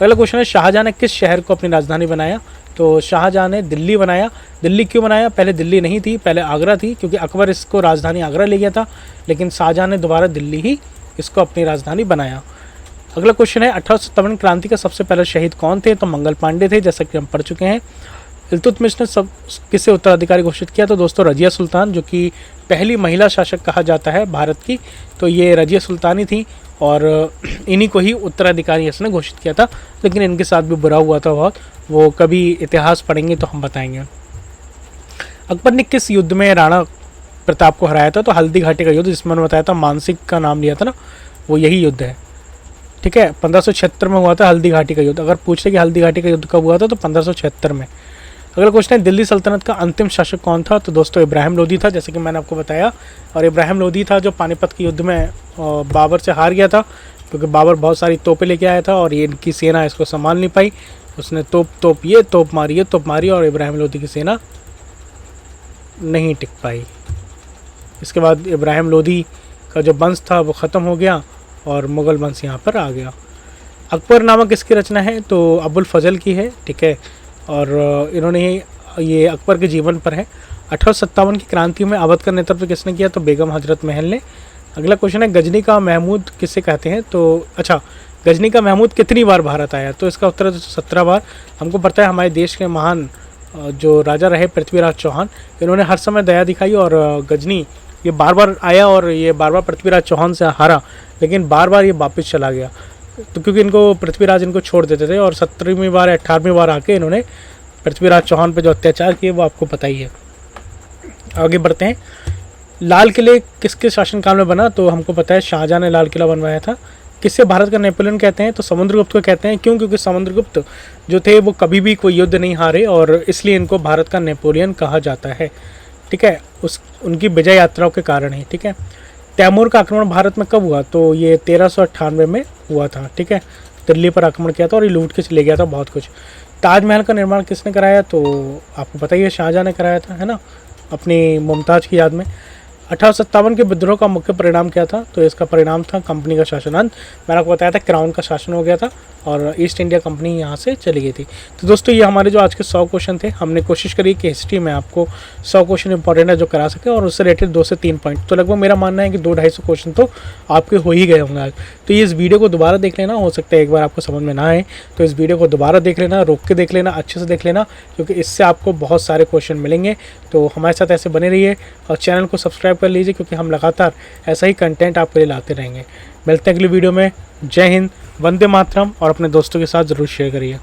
अगला क्वेश्चन है, शाहजहां ने किस शहर को अपनी राजधानी बनाया? तो शाहजहां ने दिल्ली बनाया। दिल्ली क्यों बनाया? पहले दिल्ली नहीं थी, पहले आगरा थी, क्योंकि अकबर इसको राजधानी आगरा ले गया था, लेकिन शाहजहां ने दोबारा दिल्ली ही इसको अपनी राजधानी बनाया। अगला क्वेश्चन है, 1857 क्रांति का सबसे पहले शहीद कौन थे? तो मंगल पांडे थे, जैसा कि हम पढ़ चुके हैं। इल्तुतमिश ने सब किसे उत्तराधिकारी घोषित किया? तो दोस्तों रजिया सुल्तान, जो कि पहली महिला शासक कहा जाता है भारत की, तो ये रजिया सुल्तान ही थी और इन्हीं को ही उत्तराधिकारी इसने घोषित किया था। लेकिन इनके साथ भी बुरा हुआ था बहुत, वो कभी इतिहास पढ़ेंगे तो हम बताएंगे। अकबर ने किस युद्ध में राणा प्रताप को हराया था? तो हल्दी घाटी का युद्ध, जिसमें मैंने बताया था मानसिक का नाम लिया था ना, वो यही युद्ध है, ठीक है। 1576 में हुआ था हल्दी घाटी का युद्ध। अगर पूछे कि हल्दी घाटी का युद्ध कब हुआ था तो 1576 में। अगला क्वेश्चन है, दिल्ली सल्तनत का अंतिम शासक कौन था? तो दोस्तों इब्राहिम लोदी था, जैसे कि मैंने आपको बताया। और इब्राहिम लोदी था जो पानीपत के युद्ध में बाबर से हार गया था, क्योंकि बाबर बहुत सारी तोपें लेके आया था और ये इनकी सेना इसको संभाल नहीं पाई। उसने तोप मारी और इब्राहिम लोदी की सेना नहीं टिक पाई। इसके बाद इब्राहिम लोदी का जो वंश था वो ख़त्म हो गया और मुग़ल वंश यहाँ पर आ गया। अकबर नामा किसकी रचना है? तो अबुल फजल की है, ठीक है। और इन्होंने ये अकबर के जीवन पर है। 1857 की क्रांति में अवध का नेतृत्व किसने किया? तो बेगम हजरत महल ने। अगला क्वेश्चन है, गजनी का महमूद किसे कहते हैं? तो अच्छा, गजनी का महमूद कितनी बार भारत आया? तो इसका उत्तर है 17 बार। हमको पता है हमारे देश के महान जो राजा रहे पृथ्वीराज चौहान, इन्होंने हर समय दया दिखाई और गजनी ये बार बार आया और ये बार बार पृथ्वीराज चौहान से हारा, लेकिन बार बार ये वापस चला गया। तो क्योंकि इनको पृथ्वीराज इनको छोड़ देते थे और 17वीं बार 18वीं बार आके इन्होंने पृथ्वीराज चौहान पे जो अत्याचार किए वो आपको पता ही है। आगे बढ़ते हैं। लाल किले किसके शासनकाल में बना? तो हमको पता है शाहजहां ने लाल किला बनवाया था। किससे भारत का नेपोलियन कहते हैं? तो समुद्रगुप्त को कहते हैं। क्यों? क्योंकि समुद्रगुप्त जो थे वो कभी भी कोई युद्ध नहीं हारे और इसलिए इनको भारत का नेपोलियन कहा जाता है, ठीक है, उनकी विजय यात्राओं के कारण ही, ठीक है। तैमूर का आक्रमण भारत में कब हुआ? तो ये 1398 में हुआ था, ठीक है। दिल्ली पर आक्रमण किया था और ये लूट के चले गया था बहुत कुछ। ताजमहल का निर्माण किसने कराया? तो आपको पता ही है, शाहजहाँ ने कराया था, है ना, अपनी मुमताज़ की याद में। 1857 के विद्रोह का मुख्य परिणाम क्या था? तो इसका परिणाम था कंपनी का शासनांत। मैंने आपको बताया था क्राउन का शासन हो गया था और ईस्ट इंडिया कंपनी यहाँ से चली गई थी। तो दोस्तों ये हमारे जो आज के 100 क्वेश्चन थे, हमने कोशिश करी कि हिस्ट्री में आपको 100 क्वेश्चन इंपॉर्टेंट है जो करा सके, और उससे रिलेटेड 2 से 3 पॉइंट। तो लगभग मेरा मानना है कि 200-250 क्वेश्चन तो आपके हो ही गए होंगे आज। तो ये इस वीडियो को दोबारा देख लेना, हो सकता है एक बार आपको समझ में ना आए तो इस वीडियो को दोबारा देख लेना, रोक के देख लेना, अच्छे से देख लेना, क्योंकि इससे आपको बहुत सारे क्वेश्चन मिलेंगे। तो हमारे साथ ऐसे बने रहिए और चैनल को सब्सक्राइब कर लीजिए, क्योंकि हम लगातार ऐसा ही कंटेंट आपके लिए लाते रहेंगे। मिलते हैं अगली वीडियो में। जय हिंद, वंदे मातरम, और अपने दोस्तों के साथ ज़रूर शेयर करिए।